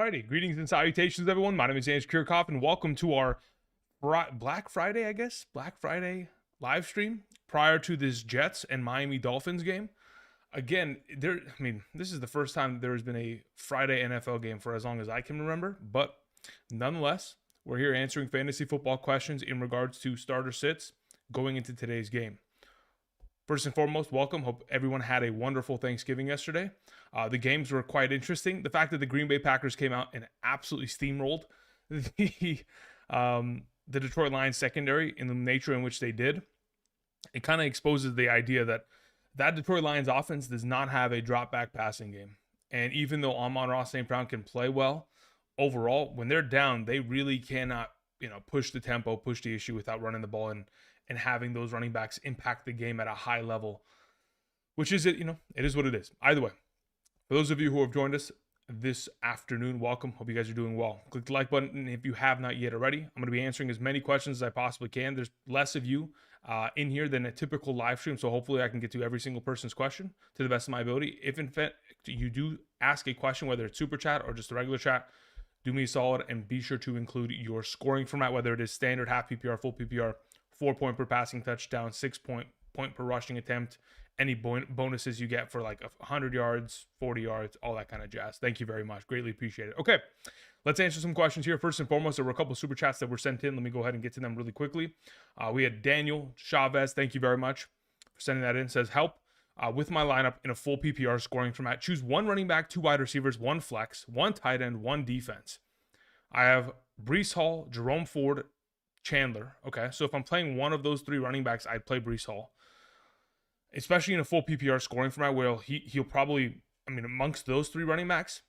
Friday. Greetings and salutations, everyone. My name is Andrew Kirchhoff, and welcome to our Black Friday, I guess, Black Friday live stream prior to this Jets and Miami Dolphins game. Again, this is the first time there has been a Friday NFL game for as long as I can remember, but nonetheless, we're here answering fantasy football questions in regards to starter sits going into today's game. First and foremost, welcome. Hope everyone had a wonderful Thanksgiving yesterday. The games were quite interesting. The fact that the Green Bay Packers came out and absolutely steamrolled the Detroit Lions secondary in the nature in which they did, it kind of exposes the idea that Detroit Lions offense does not have a drop back passing game. And even though Amon-Ra St. Brown can play well, overall, when they're down, they really cannot, push the tempo, push the issue without running the ball and having those running backs impact the game at a high level, which is it is what it is. Either way, for those of you who have joined us this afternoon, welcome. Hope you guys are doing well. Click the like button if you have not yet already. I'm going to be answering as many questions as I possibly can. There's less of you in here than a typical live stream, so hopefully I can get to every single person's question to the best of my ability. If in fact you do ask a question, whether it's super chat or just a regular chat, do me a solid and be sure to include your scoring format, whether it is standard, half PPR, full PPR, 4 point per passing touchdown, 6 point per rushing attempt, any bonuses you get for like 100 yards, 40 yards, all that kind of jazz. Thank you very much. Greatly appreciate it. Okay, let's answer some questions here. First and foremost, there were a couple of super chats that were sent in. Let me go ahead and get to them really quickly. We had Daniel Chavez. Thank you very much for sending that in. It says, help with my lineup in a full PPR scoring format. Choose one running back, 2 wide receivers, 1 flex, 1 tight end, 1 defense. I have Breece Hall, Jerome Ford, Chandler. Okay, so if I'm playing one of those 3 running backs, I'd play Breece Hall, especially in a full PPR scoring format where he'll probably, amongst those 3 running backs,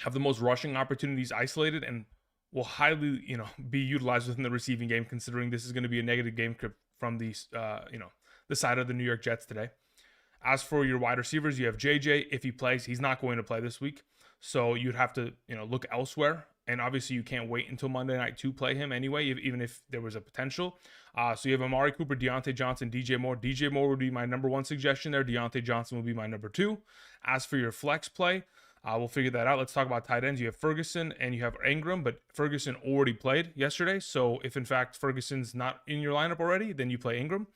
have the most rushing opportunities isolated and will highly, be utilized within the receiving game, considering this is going to be a negative game script from the side of the New York Jets today. As for your wide receivers, you have JJ. If he plays, he's not going to play this week, so you'd have to, look elsewhere. And obviously, you can't wait until Monday night to play him anyway, even if there was a potential. So you have Amari Cooper, Deontay Johnson, DJ Moore. DJ Moore would be my number 1 suggestion there. Deontay Johnson would be my number 2. As for your flex play, we'll figure that out. Let's talk about tight ends. You have Ferguson and you have Ingram, but Ferguson already played yesterday. So if, in fact, Ferguson's not in your lineup already, then you play Ingram.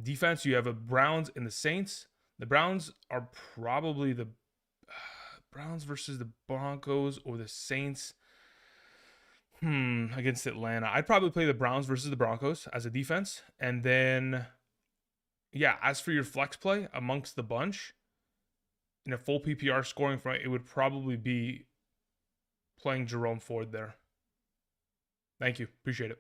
Defense, you have a Browns and the Saints. The Browns are probably the Browns versus the Broncos or the Saints against Atlanta. I'd probably play the Browns versus the Broncos as a defense. And then, as for your flex play amongst the bunch, in a full PPR scoring front, it would probably be playing Jerome Ford there. Thank you. Appreciate it.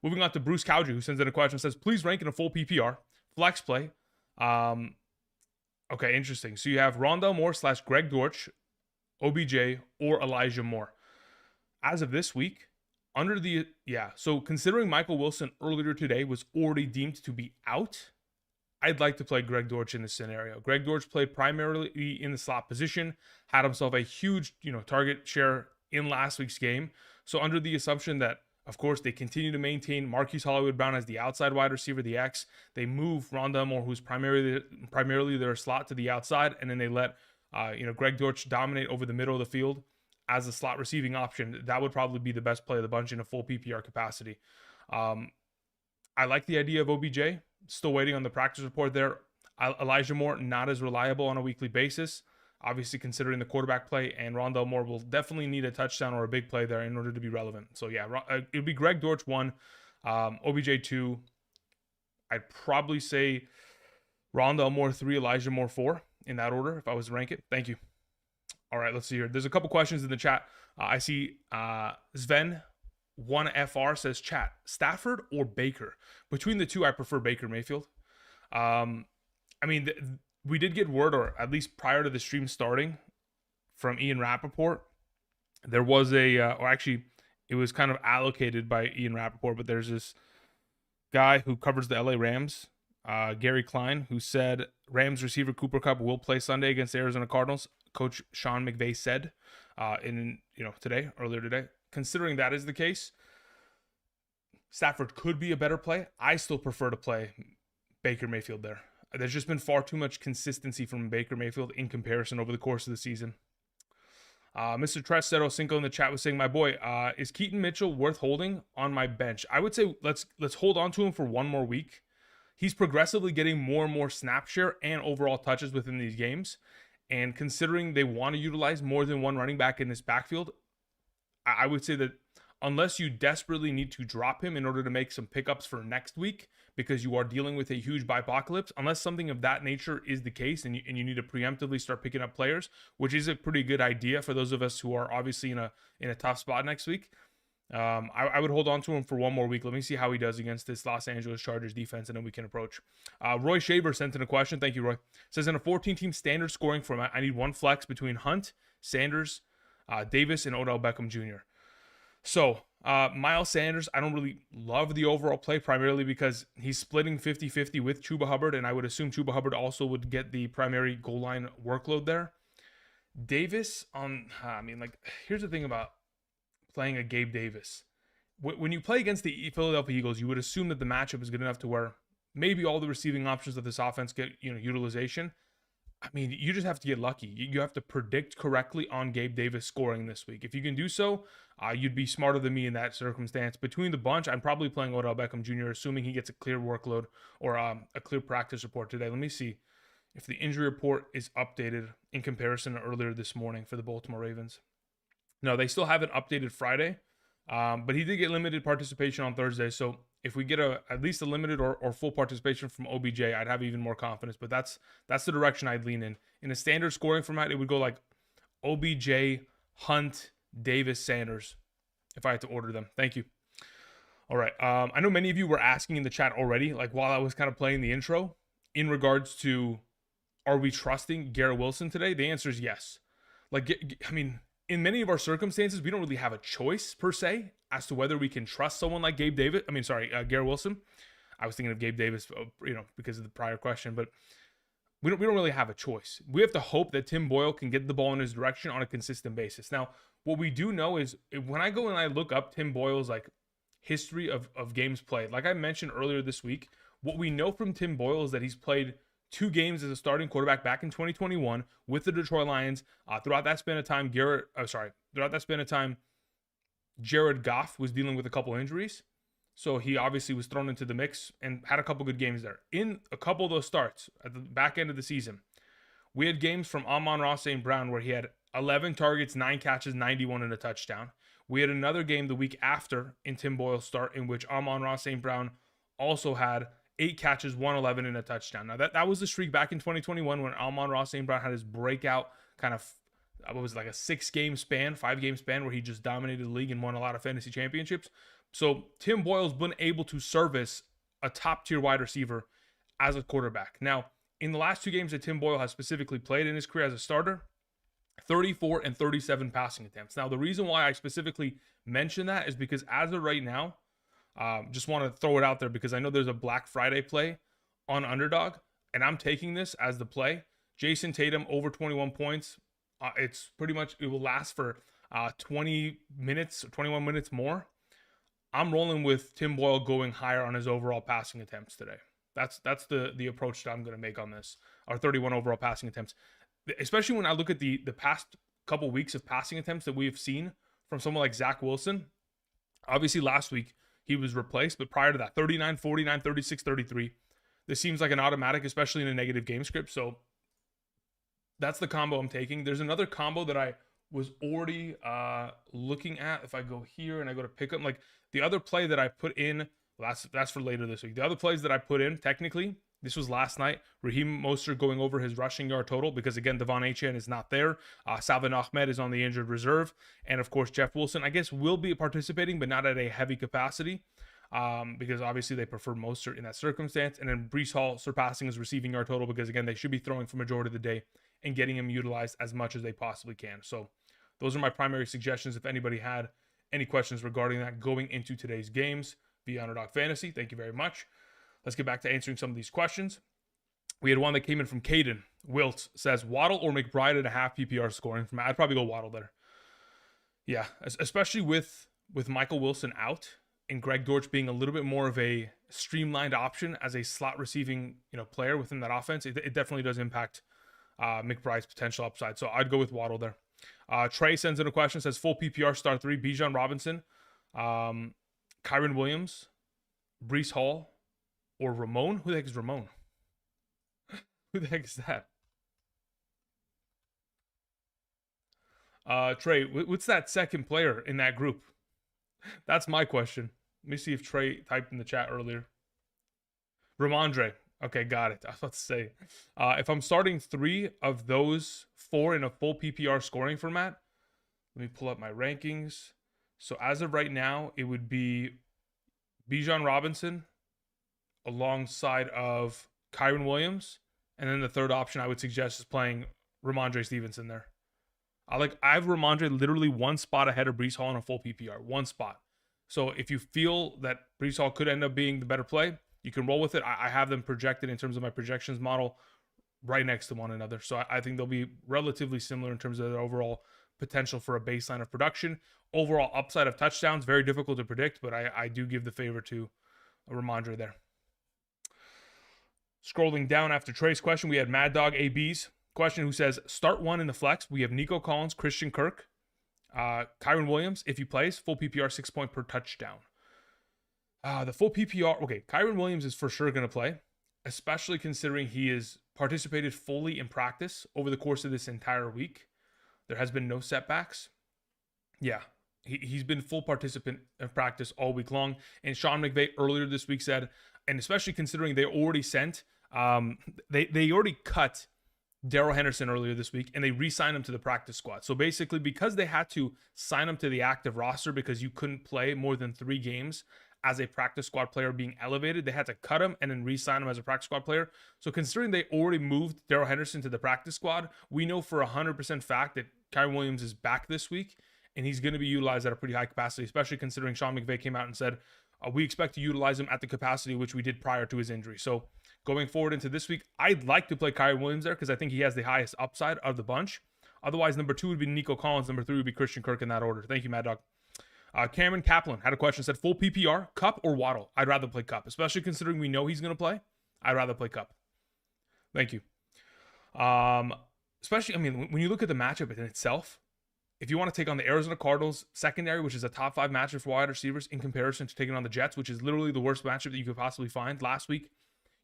Moving on to Bruce Cowdrey, who sends in a question, says, please rank in a full PPR flex play. Okay, interesting. So you have Rondale Moore / Greg Dortch, OBJ, or Elijah Moore. As of this week, so considering Michael Wilson earlier today was already deemed to be out, I'd like to play Greg Dortch in this scenario. Greg Dortch played primarily in the slot position, had himself a huge, target share in last week's game. So under the assumption that, of course, they continue to maintain Marquise Hollywood-Brown as the outside wide receiver, the X. They move Rondale Moore, who's primarily their slot, to the outside, and then they let Greg Dortch dominate over the middle of the field as a slot receiving option. That would probably be the best play of the bunch in a full PPR capacity. I like the idea of OBJ. Still waiting on the practice report there. Elijah Moore, not as reliable on a weekly basis, obviously considering the quarterback play, and Rondale Moore will definitely need a touchdown or a big play there in order to be relevant. So it would be Greg Dortch 1, OBJ 2. I'd probably say Rondale Moore 3, Elijah Moore 4 in that order if I was to rank it. Thank you. All right, let's see here. There's a couple questions in the chat. I see Sven1FR says, chat, Stafford or Baker? Between the two, I prefer Baker Mayfield. We did get word, or at least prior to the stream starting, from Ian Rappaport. There was it was kind of allocated by Ian Rappaport, but there's this guy who covers the LA Rams, Gary Klein, who said Rams receiver Cooper Kupp will play Sunday against the Arizona Cardinals. Coach Sean McVay said earlier today. Considering that is the case, Stafford could be a better play. I still prefer to play Baker Mayfield there. There's just been far too much consistency from Baker Mayfield in comparison over the course of the season. Mr. Trestero Cinco in the chat was saying, my boy, is Keaton Mitchell worth holding on my bench? I would say let's hold on to him for one more week. He's progressively getting more and more snap share and overall touches within these games. And considering they want to utilize more than one running back in this backfield, I would say that unless you desperately need to drop him in order to make some pickups for next week because you are dealing with a huge apocalypse, unless something of that nature is the case and you need to preemptively start picking up players, which is a pretty good idea for those of us who are obviously in a tough spot next week. I would hold on to him for one more week. Let me see how he does against this Los Angeles Chargers defense, and then we can approach. Roy Shaver sent in a question. Thank you, Roy. Says, in a 14-team standard scoring format, I need one flex between Hunt, Sanders, Davis, and Odell Beckham Jr. So, Miles Sanders, I don't really love the overall play, primarily because he's splitting 50-50 with Chuba Hubbard, and I would assume Chuba Hubbard also would get the primary goal line workload there. Davis, here's the thing about playing a Gabe Davis. When you play against the Philadelphia Eagles, you would assume that the matchup is good enough to where maybe all the receiving options of this offense get utilization. I mean, you just have to get lucky. You have to predict correctly on Gabe Davis scoring this week. If you can do so, you'd be smarter than me in that circumstance. Between the bunch, I'm probably playing Odell Beckham Jr., assuming he gets a clear workload or a clear practice report today. Let me see if the injury report is updated in comparison to earlier this morning for the Baltimore Ravens. No, they still haven't updated Friday, but he did get limited participation on Thursday. So if we get at least a limited or full participation from OBJ, I'd have even more confidence. But that's the direction I'd lean in. In a standard scoring format, it would go like OBJ, Hunt, Davis, Sanders, if I had to order them. Thank you. All right. I know many of you were asking in the chat already, like while I was kind of playing the intro, in regards to, are we trusting Garrett Wilson today? The answer is yes. In many of our circumstances, we don't really have a choice per se as to whether we can trust someone like Garrett Wilson. I was thinking of Gabe Davis, because of the prior question, but we don't really have a choice. We have to hope that Tim Boyle can get the ball in his direction on a consistent basis. Now, what we do know is when I go and I look up Tim Boyle's history of games played, like I mentioned earlier this week, what we know from Tim Boyle is that he's played 2 games as a starting quarterback back in 2021 with the Detroit Lions. Throughout that span of time, Jared Goff was dealing with a couple injuries. So he obviously was thrown into the mix and had a couple good games there. In a couple of those starts at the back end of the season, we had games from Amon-Ra St. Brown where he had 11 targets, 9 catches, 91 and a touchdown. We had another game the week after in Tim Boyle's start in which Amon-Ra St. Brown also had 8 catches, 111 and a touchdown. Now that was the streak back in 2021 when Amon-Ra St. Brown had his breakout kind of, a 5-game span where he just dominated the league and won a lot of fantasy championships. So Tim Boyle's been able to service a top tier wide receiver as a quarterback. Now, in the last 2 games that Tim Boyle has specifically played in his career as a starter, 34 and 37 passing attempts. Now, the reason why I specifically mention that is because as of right now, just want to throw it out there because I know there's a Black Friday play on Underdog, and I'm taking this as the play. Jason Tatum over 21 points. It's pretty much, it will last for 20 minutes, 21 minutes more. I'm rolling with Tim Boyle going higher on his overall passing attempts today. That's the approach that I'm going to make on this. Our 31 overall passing attempts. Especially when I look at the past couple weeks of passing attempts that we have seen from someone like Zach Wilson. Obviously last week, he was replaced, but prior to that, 39, 49, 36, 33. This seems like an automatic, especially in a negative game script. So that's the combo I'm taking. There's another combo that I was already looking at. If I go here and I go to pick up, like the other play that I put in, that's for later this week. The other plays that I put in, technically, this was last night. Raheem Mostert going over his rushing yard total because, again, Devon Achane is not there. Salvin Ahmed is on the injured reserve. And, of course, Jeff Wilson, I guess, will be participating, but not at a heavy capacity because, obviously, they prefer Mostert in that circumstance. And then Breece Hall surpassing his receiving yard total because, again, they should be throwing for majority of the day and getting him utilized as much as they possibly can. So those are my primary suggestions. If anybody had any questions regarding that going into today's games via Underdog Fantasy, thank you very much. Let's get back to answering some of these questions. We had one that came in from Caden. Wilt says, Waddle or McBride at a half PPR scoring. I'd probably go Waddle there. Yeah, especially with Michael Wilson out and Greg Dortch being a little bit more of a streamlined option as a slot receiving player within that offense. It definitely does impact McBride's potential upside. So I'd go with Waddle there. Trey sends in a question, says full PPR start 3, Bijan Robinson, Kyron Williams, Brees Hall, or Ramon. Who the heck is Ramon? Who the heck is that? Trey, what's that second player in that group? That's my question. Let me see if Trey typed in the chat earlier. Ramondre. Okay, got it. I was about to say, if I'm starting 3 of those 4 in a full PPR scoring format, let me pull up my rankings. So as of right now, it would be Bijan Robinson alongside of Kyron Williams, and then the third option I would suggest is playing Ramondre Stevenson there. I have Ramondre literally one spot ahead of Brees Hall in a full PPR, one spot. So if you feel that Brees Hall could end up being the better play, you can roll with it. I have them projected in terms of my projections model right next to one another. So I think they'll be relatively similar in terms of their overall potential for a baseline of production. Overall upside of touchdowns, very difficult to predict, but I do give the favor to Ramondre there. Scrolling down after Trey's question, we had Mad Dog AB's question who says, start 1 in the flex. We have Nico Collins, Christian Kirk, Kyron Williams, if he plays, full PPR 6 point per touchdown. The full PPR, okay, Kyron Williams is for sure going to play, especially considering he has participated fully in practice over the course of this entire week. There has been no setbacks. Yeah, he's been full participant in practice all week long. And Sean McVay earlier this week said, and especially considering they already sent, they already cut Darrell Henderson earlier this week, and they re-signed him to the practice squad. So basically, because they had to sign him to the active roster because you couldn't play more than 3 games as a practice squad player being elevated, they had to cut him and then re-sign him as a practice squad player. So considering they already moved Darrell Henderson to the practice squad, we know for 100% fact that Kyron Williams is back this week, and he's going to be utilized at a pretty high capacity, especially considering Sean McVay came out and said, we expect to utilize him at the capacity which we did prior to his injury. So going forward into this week, I'd like to play Kyron Williams there because I think he has the highest upside of the bunch. Otherwise, number 2 would be Nico Collins. Number 3 would be Christian Kirk in that order. Thank you, Mad Dog. Cameron Kaplan had a question, said full PPR, Cup or Waddle? I'd rather play Cup, especially considering we know he's going to play. I'd rather play Cup. Thank you. Especially, I mean, when you look at the matchup in itself, if you want to take on the Arizona Cardinals secondary, which is a top 5 matchup for wide receivers in comparison to taking on the Jets, which is literally the worst matchup that you could possibly find last week.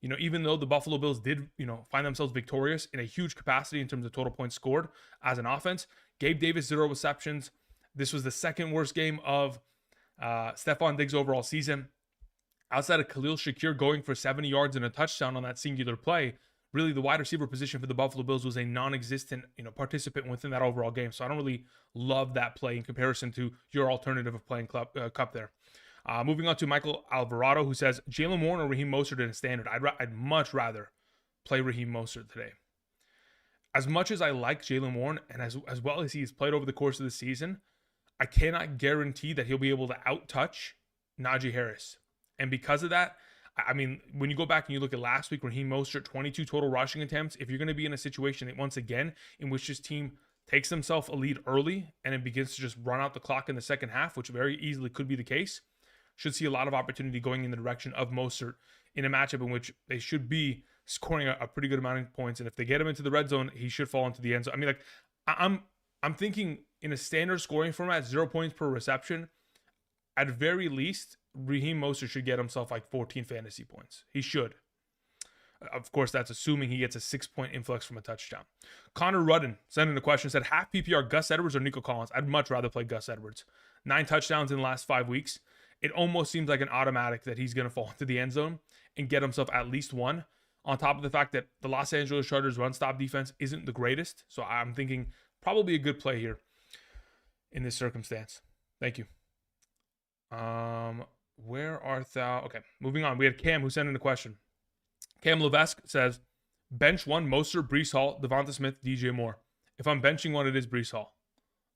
You know, even though the Buffalo Bills did, find themselves victorious in a huge capacity in terms of total points scored as an offense, Gabe Davis, 0 receptions. This was the second worst game of Stephon Diggs' overall season. Outside of Khalil Shakir going for 70 yards and a touchdown on that singular play, really the wide receiver position for the Buffalo Bills was a non-existent, participant within that overall game. So I don't really love that play in comparison to your alternative of playing Cup there. Moving on to Michael Alvarado, who says, Jalen Warren or Raheem Mostert in a standard. I'd much rather play Raheem Mostert today. As much as I like Jalen Warren, and as well as he has played over the course of the season, I cannot guarantee that he'll be able to out-touch Najee Harris. And because of that, I mean, when you go back and you look at last week, Raheem Mostert, 22 total rushing attempts, if you're going to be in a situation that, once again, in which this team takes themselves a lead early and it begins to just run out the clock in the second half, which very easily could be the case, should see a lot of opportunity going in the direction of Mostert in a matchup in which they should be scoring a pretty good amount of points. And if they get him into the red zone, he should fall into the end zone. I mean, like, I'm thinking in a standard scoring format, 0 points per reception, at very least, Raheem Mostert should get himself like 14 fantasy points. He should. Of course, that's assuming he gets a 6-point influx from a touchdown. Connor Rudden sent in a question, said, half PPR, Gus Edwards or Nico Collins? I'd much rather play Gus Edwards. 9 touchdowns in the last 5 weeks. It almost seems like an automatic that he's going to fall into the end zone and get himself at least 1. On top of the fact that the Los Angeles Chargers run-stop defense isn't the greatest. So I'm thinking probably a good play here in this circumstance. Thank you. Where art thou? Okay, moving on. We had Cam who sent in a question. Cam Levesque says, bench 1, Mostert, Brees Hall, Devonta Smith, DJ Moore. If I'm benching one, it is Brees Hall.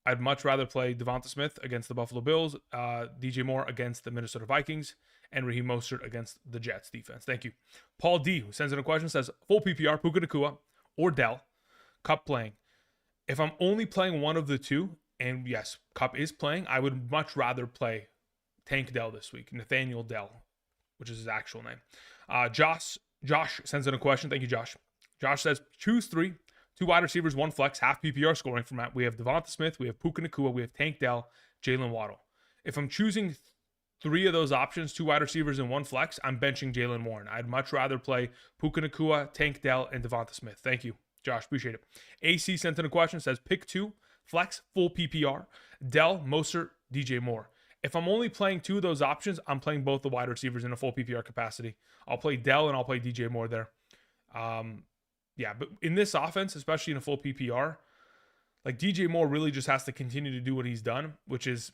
I'd much rather play Devonta Smith against the Buffalo Bills, DJ Moore against the Minnesota Vikings, and Raheem Mostert against the Jets defense. Thank you. Paul D, who sends in a question, says, full PPR, Puka Nacua or Dell, Cup playing. If I'm only playing one of the two, and yes, Cup is playing, I would much rather play Tank Dell this week, Nathaniel Dell, which is his actual name. Josh sends in a question. Thank you, Josh. Josh says, choose 3, Two wide receivers, one flex, half PPR scoring format. We have Devonta Smith, we have Puka Nacua, we have Tank Dell, Jalen Waddle. If I'm choosing three of those options, two wide receivers and one flex, I'm benching Jalen Warren. I'd much rather play Puka Nacua, Tank Dell, and Devonta Smith. Thank you, Josh. Appreciate it. AC sent in a question, says pick two, flex, full PPR, Dell, Mostert, DJ Moore. If I'm only playing two of those options, I'm playing both the wide receivers in a full PPR capacity. I'll play Dell and I'll play DJ Moore there. Yeah, but in this offense, especially in a full PPR, like DJ Moore really just has to continue to do what he's done, which is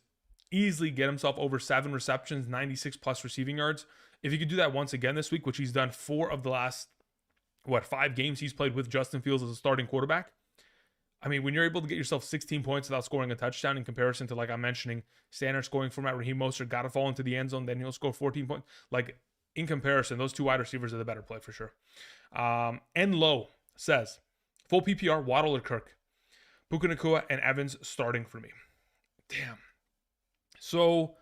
easily get himself over 7 receptions, 96 plus receiving yards. If he could do that once again this week, which he's done 4 of the last, 5 games he's played with Justin Fields as a starting quarterback. I mean, when you're able to get yourself 16 points without scoring a touchdown in comparison to, like I'm mentioning, standard scoring format, Raheem Mostert got to fall into the end zone, then he'll score 14 points. Like, in comparison, those two wide receivers are the better play for sure. And Low says, full PPR, Waddle or Kirk. Puka Nacua and Evans starting for me. Damn. So,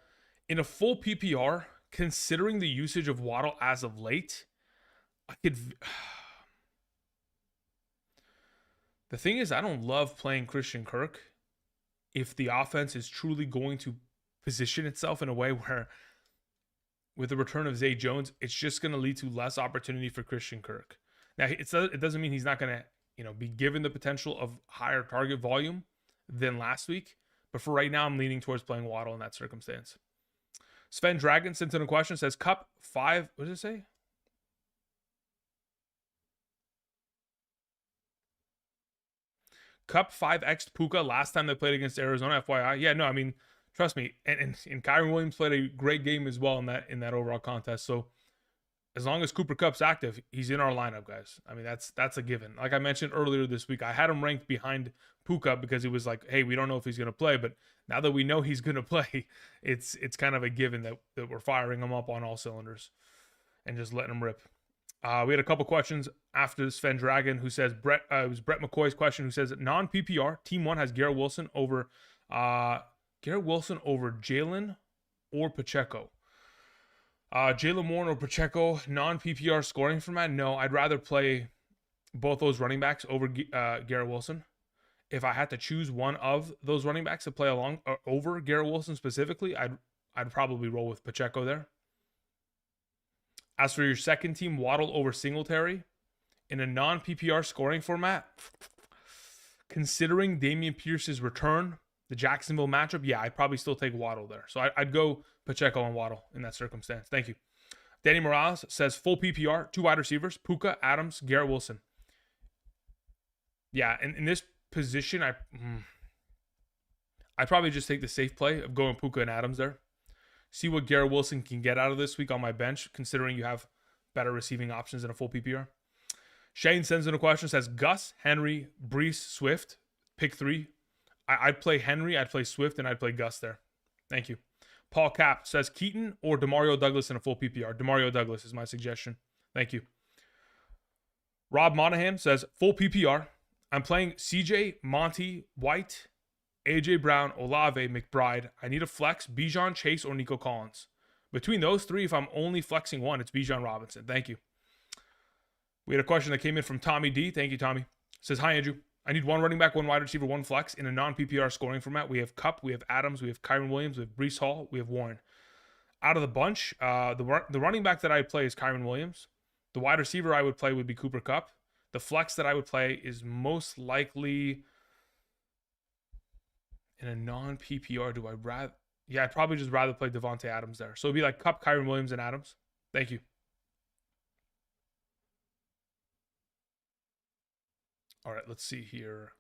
in a full PPR, considering the usage of Waddle as of late, I could... The thing is, I don't love playing Christian Kirk if the offense is truly going to position itself in a way where, with the return of Zay Jones, it's just going to lead to less opportunity for Christian Kirk. Now, it doesn't mean he's not going to, be given the potential of higher target volume than last week. But for right now, I'm leaning towards playing Waddle in that circumstance. Sven Dragon sent in a question, says Cup 5, what does it say? Cup 5x Puka last time they played against Arizona, FYI. Yeah, no, I mean, trust me. And Kyren Williams played a great game as well in that overall contest. So as long as Cooper Kupp's active, he's in our lineup, guys. I mean, that's a given. Like I mentioned earlier this week, I had him ranked behind Puka because it was like, hey, we don't know if he's going to play. But now that we know he's going to play, it's kind of a given that we're firing him up on all cylinders and just letting him rip. We had a couple questions after Sven Dragon, who says it was Brett McCoy's question, who says non-PPR team 1 has Garrett Wilson over Jalen or Pacheco. Jalen Warren or Pacheco, non-PPR scoring format. No, I'd rather play both those running backs over Garrett Wilson. If I had to choose one of those running backs to play along over Garrett Wilson specifically, I'd probably roll with Pacheco there. As for your second team, Waddle over Singletary in a non-PPR scoring format, considering Dameon Pierce's return, the Jacksonville matchup, yeah, I'd probably still take Waddle there. So I'd go Pacheco and Waddle in that circumstance. Thank you. Danny Morales says full PPR, 2 wide receivers, Puka, Adams, Garrett Wilson. Yeah, and in this position, I'd probably just take the safe play of going Puka and Adams there. See what Garrett Wilson can get out of this week on my bench, considering you have better receiving options in a full PPR. Shane sends in a question, says Gus, Henry, Brees, Swift, pick 3. I'd play Henry, I'd play Swift, and I'd play Gus there. Thank you. Paul Cap says Keaton or Demario Douglas in a full PPR. Demario Douglas is my suggestion. Thank you. Rob Monahan says full PPR. I'm playing CJ, Monty, White, AJ Brown, Olave, McBride. I need a flex, Bijan, Chase, or Nico Collins. Between those 3, if I'm only flexing one, it's Bijan Robinson. Thank you. We had a question that came in from Tommy D. Thank you, Tommy. Says, hi, Andrew. I need 1 running back, 1 wide receiver, 1 flex in a non-PPR scoring format. We have Kupp, we have Adams, we have Kyren Williams, we have Breece Hall, we have Warren. Out of the bunch, the running back that I would play is Kyren Williams. The wide receiver I would play would be Cooper Kupp. The flex that I would play is most likely... In a non-PPR, I'd probably just rather play Devontae Adams there. So it'd be like Kupp, Kyren Williams, and Adams. Thank you. All right, let's see here.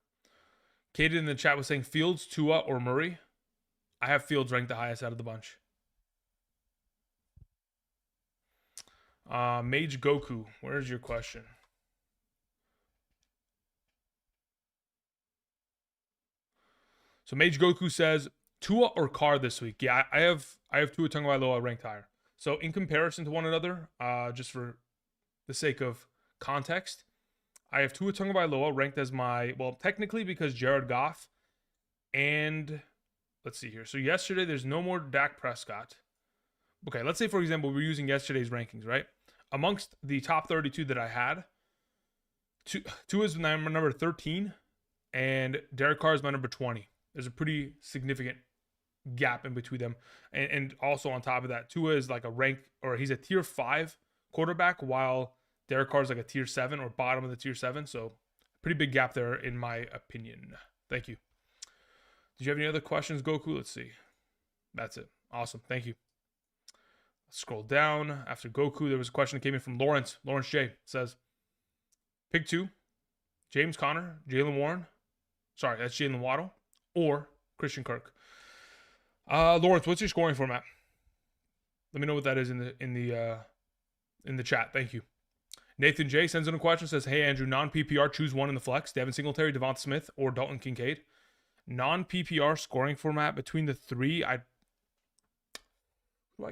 Katie in the chat was saying Fields, Tua, or Murray. I have Fields ranked the highest out of the bunch. Mage Goku, where's your question? So Mage Goku says Tua or Carr this week. Yeah, I have Tua Tagovailoa ranked higher. So in comparison to one another, just for the sake of context, I have Tua Tagovailoa ranked as my, well, technically because Jared Goff and let's see here. So yesterday there's no more Dak Prescott. Okay, let's say for example we're using yesterday's rankings, right? Amongst the top 32 that I had, Tua is my number 13, and Derek Carr is my number 20. There's a pretty significant gap in between them. And also on top of that, Tua is like a rank, or he's a tier 5 quarterback, while Derek Carr is like a tier 7 or bottom of the tier 7. So pretty big gap there in my opinion. Thank you. Did you have any other questions, Goku? Let's see. That's it. Awesome. Thank you. Let's scroll down. After Goku, there was a question that came in from Lawrence. Lawrence J says, pick 2, James Conner, Jalen Warren. Sorry, that's Jalen Waddle or Christian Kirk. Lawrence, what's your scoring format? Let me know what that is in the chat. Thank you. Nathan J sends in a question, says, hey Andrew, non-PPR, choose one in the flex. Devin Singletary, Devonta Smith, or Dalton Kincaid. Non-PPR scoring format between the three. Who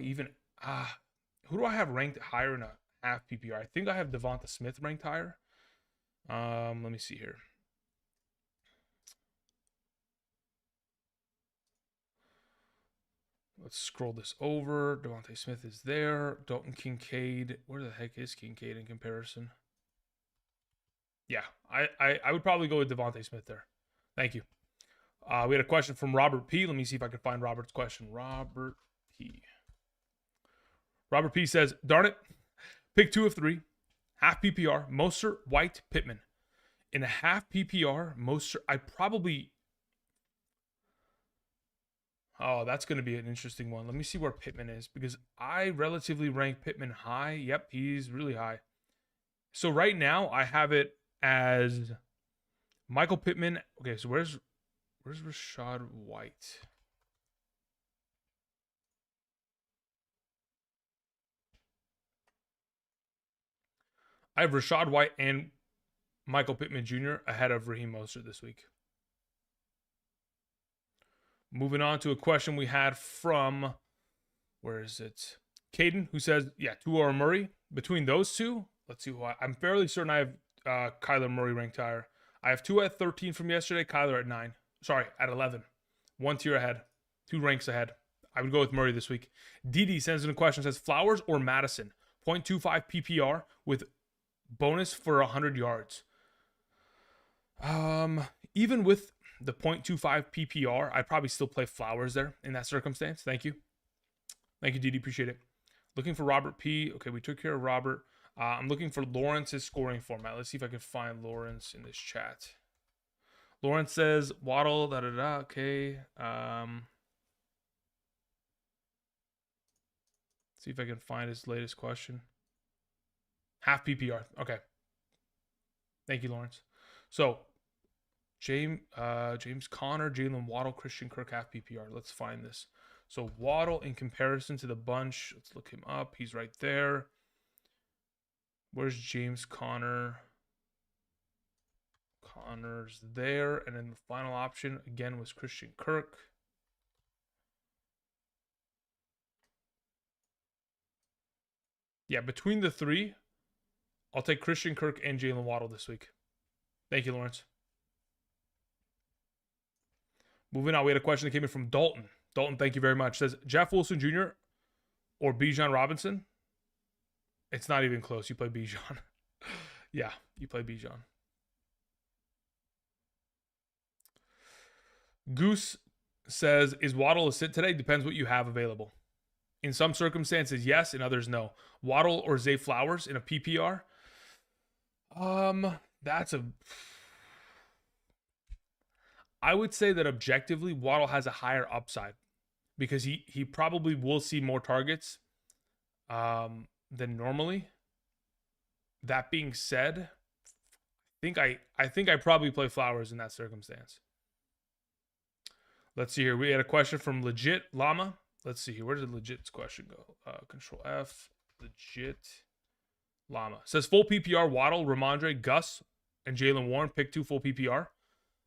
do I have ranked higher in a half PPR? I think I have Devonta Smith ranked higher. Let me see here. Let's scroll this over. Devonta Smith is there. Dalton Kincaid. Where the heck is Kincaid in comparison? Yeah, I would probably go with Devonta Smith there. Thank you. We had a question from Robert P. Let me see if I can find Robert's question. Robert P. Robert P says, darn it. Pick 2 of 3. Half PPR. Mostert, White, Pittman. In a half PPR, Mostert, I probably... Oh, that's going to be an interesting one. Let me see where Pittman is, because I relatively rank Pittman high. Yep, he's really high. So right now, I have it as Michael Pittman. Okay, so where's Rachaad White? I have Rachaad White and Michael Pittman Jr. ahead of Raheem Mostert this week. Moving on to a question we had from, where is it? Caden, who says, yeah, Tua or Murray. Between those two, let's see who I'm fairly certain I have Kyler Murray ranked higher. I have Tua at 13 from yesterday, Kyler at 9. Sorry, at 11. 1 tier ahead. 2 ranks ahead. I would go with Murray this week. Didi sends in a question, says, Flowers or Madison? 0.25 PPR with bonus for 100 yards. Even with the 0.25 PPR, I'd probably still play Flowers there in that circumstance. Thank you. Thank you, Didi. Appreciate it. Looking for Robert P. Okay, we took care of Robert. I'm looking for Lawrence's scoring format. Let's see if I can find Lawrence in this chat. Lawrence says, Waddle, da-da-da. Okay. See if I can find his latest question. Half PPR. Okay. Thank you, Lawrence. So, James Conner, Jalen Waddle, Christian Kirk, half PPR. Let's find this. So Waddle in comparison to the bunch. Let's look him up. He's right there. Where's James Conner? Conner's there. And then the final option, again, was Christian Kirk. Yeah, between the three, I'll take Christian Kirk and Jalen Waddle this week. Thank you, Lawrence. Moving on, we had a question that came in from Dalton. Dalton, thank you very much. Says, Jeff Wilson Jr. or Bijan Robinson? It's not even close. You play Bijan. Yeah, you play Bijan. Goose says, is Waddle a sit today? Depends what you have available. In some circumstances, yes. In others, no. Waddle or Zay Flowers in a PPR? That's a... I would say that objectively, Waddle has a higher upside because he probably will see more targets than normally. That being said, I think I probably play Flowers in that circumstance. Let's see here. We had a question from Legit Llama. Let's see here. Where did Legit's question go? Control F. Legit Llama. Says full PPR, Waddle, Ramondre, Gus, and Jalen Warren. Pick 2 full PPR.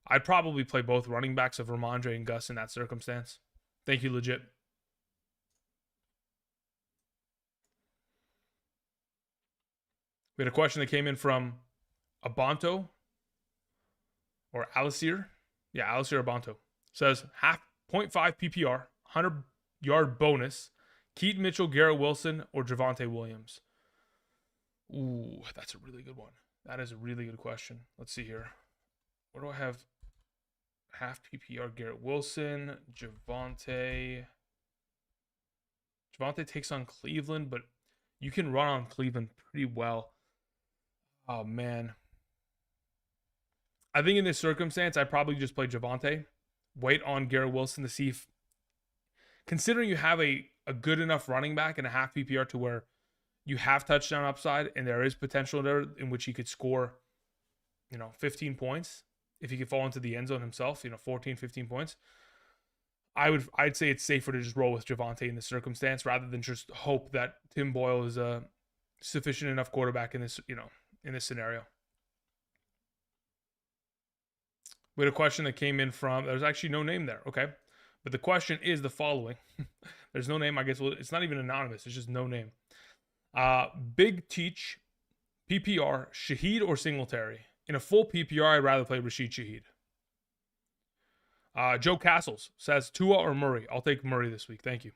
I'd probably play both running backs of Ramondre and Gus in that circumstance. Thank you, Legit. We had a question that came in from Abanto or Alisir. Yeah, Alisir Abanto. Says half 0.5 PPR, 100-yard bonus, Keaton Mitchell, Garrett Wilson, or Javonte Williams. Ooh, that's a really good one. That is a really good question. Let's see here. What do I have? Half PPR Garrett Wilson, Javonte. Javonte takes on Cleveland, but you can run on Cleveland pretty well. Oh man. I think in this circumstance, I probably just play Javonte. Wait on Garrett Wilson to see if, considering you have a good enough running back and a half PPR to where you have touchdown upside and there is potential there in which he could score, 15 points if he could fall into the end zone himself, 14, 15 points. I'd say it's safer to just roll with Javonte in this circumstance rather than just hope that Tim Boyle is a sufficient enough quarterback in this, in this scenario. We had a question that came in from, there's actually no name there. Okay. But the question is the following. There's no name. I guess it's not even anonymous. It's just no name. Big Teach, PPR, Shaheed or Singletary? In a full PPR, I'd rather play Rashid Shaheed. Joe Castles says Tua or Murray. I'll take Murray this week. Thank you.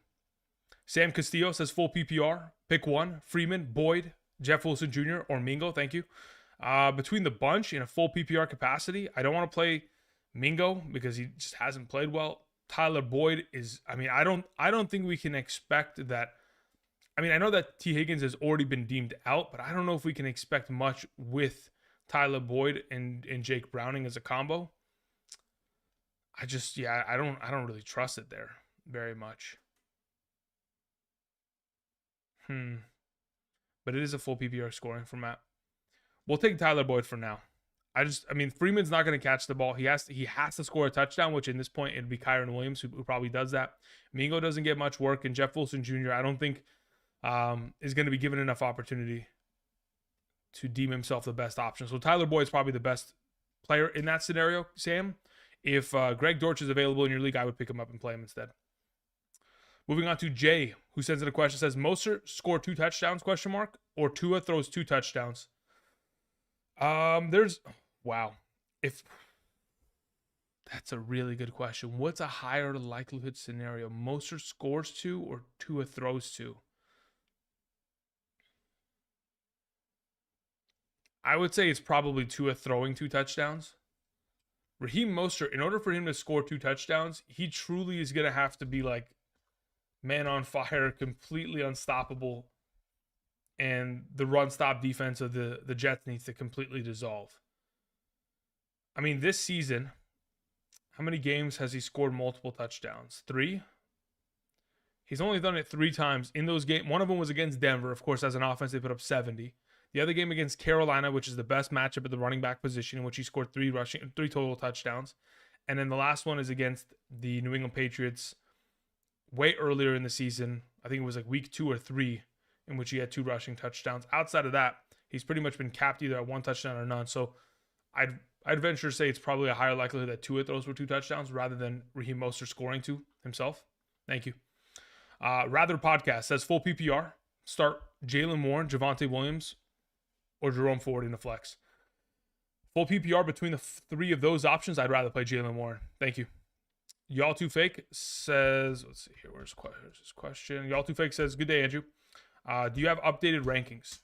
Sam Castillo says full PPR. Pick one. Freeman, Boyd, Jeff Wilson Jr. or Mingo. Thank you. Between the bunch in a full PPR capacity, I don't want to play Mingo because he just hasn't played well. Tyler Boyd is, I don't think we can expect that. I know that T. Higgins has already been deemed out, but I don't know if we can expect much with Tyler Boyd and Jake Browning as a combo. I don't really trust it there very much. But it is a full PPR scoring format. We'll take Tyler Boyd for now. Freeman's not going to catch the ball. He has to score a touchdown, which in this point it'd be Kyron Williams who probably does that. Mingo doesn't get much work, and Jeff Wilson Jr. I don't think is going to be given enough opportunity to deem himself the best option. So Tyler Boyd's probably the best player in that scenario, Sam. If Greg Dortch is available in your league, I would pick him up and play him instead. Moving on to Jay, who sends in a question, says Mostert score 2 touchdowns, ? Or Tua throws 2 touchdowns? If that's a really good question. What's a higher likelihood scenario? Mostert scores 2 or Tua throws 2? I would say it's probably Tua throwing 2 touchdowns. Raheem Mostert, in order for him to score 2 touchdowns, he truly is going to have to be like man on fire, completely unstoppable. And the run-stop defense of the Jets needs to completely dissolve. This season, how many games has he scored multiple touchdowns? 3? He's only done it 3 times. In those games, one of them was against Denver. Of course, as an offense, they put up 70. The other game against Carolina, which is the best matchup at the running back position, in which he scored 3 total touchdowns. And then the last one is against the New England Patriots way earlier in the season. I think it was like week 2 or 3, in which he had 2 rushing touchdowns. Outside of that, he's pretty much been capped either at 1 touchdown or none. So I'd venture to say it's probably a higher likelihood that Tua throws for 2 touchdowns rather than Raheem Mostert scoring 2 himself. Thank you. Rather Podcast says full PPR. Start Jalen Warren, Javonte Williams, or Jerome Ford in the flex. Full PPR between the 3 of those options, I'd rather play Jalen Warren. Thank you. Y'all Too Fake says, let's see here, where's his question? Y'all Too Fake says, good day, Andrew. Do you have updated rankings?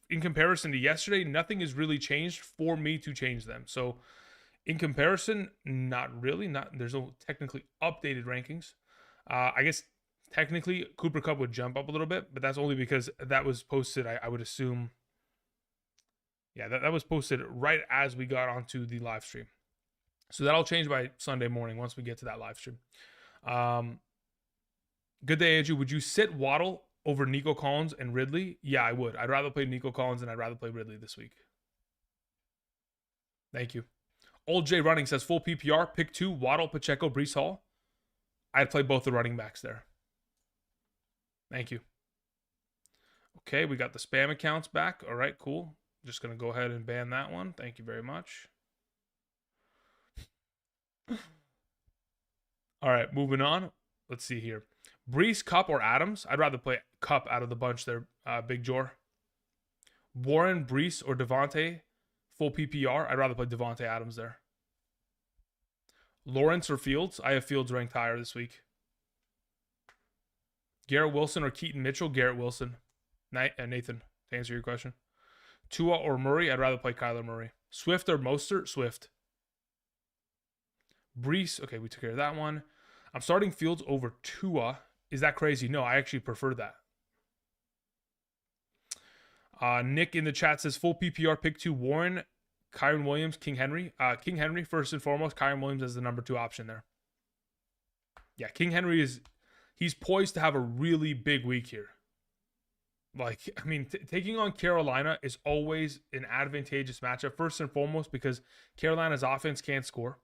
In comparison to yesterday, nothing has really changed for me to change them. So in comparison, not really. There's no technically updated rankings. I guess technically Cooper Kupp would jump up a little bit, but that's only because that was posted, I would assume. Yeah, that was posted right as we got onto the live stream. So that'll change by Sunday morning once we get to that live stream. Good day, Andrew. Would you sit Waddle over Nico Collins and Ridley? Yeah, I would. I'd rather play Nico Collins and I'd rather play Ridley this week. Thank you. Old J Running says full PPR, pick 2, Waddle, Pacheco, Breece Hall. I'd play both the running backs there. Thank you. Okay, we got the spam accounts back. All right, cool. Just going to go ahead and ban that one. Thank you very much. All right, moving on. Let's see here. Breece, Kupp, or Adams? I'd rather play Kupp out of the bunch there, Big Jor. Warren, Breece, or Devontae, full PPR. I'd rather play Devontae Adams there. Lawrence or Fields? I have Fields ranked higher this week. Garrett Wilson or Keaton Mitchell? Garrett Wilson. Nathan, to answer your question. Tua or Murray? I'd rather play Kyler Murray. Swift or Mostert? Swift. Brees. Okay, we took care of that one. I'm starting Fields over Tua. Is that crazy? No, I actually prefer that. Nick in the chat says full PPR pick 2 Warren, Kyron Williams, King Henry. King Henry first and foremost. Kyron Williams is the number 2 option there. Yeah, King Henry he's poised to have a really big week here. Like, I mean, taking on Carolina is always an advantageous matchup, first and foremost, because Carolina's offense can't score.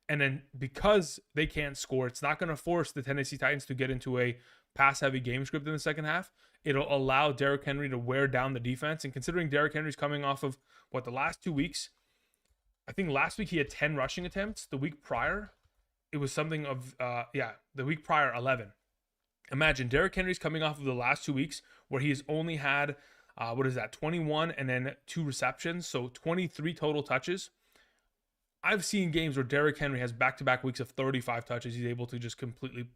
And then because they can't score, it's not going to force the Tennessee Titans to get into a pass-heavy game script in the second half. It'll allow Derrick Henry to wear down the defense. And considering Derrick Henry's coming off of, the last 2 weeks, I think last week he had 10 rushing attempts. The week prior, it was something of, the week prior, 11. Imagine Derrick Henry's coming off of the last 2 weeks where he has only had, 21 and then 2 receptions. So 23 total touches. I've seen games where Derrick Henry has back-to-back weeks of 35 touches. He's able to just completely,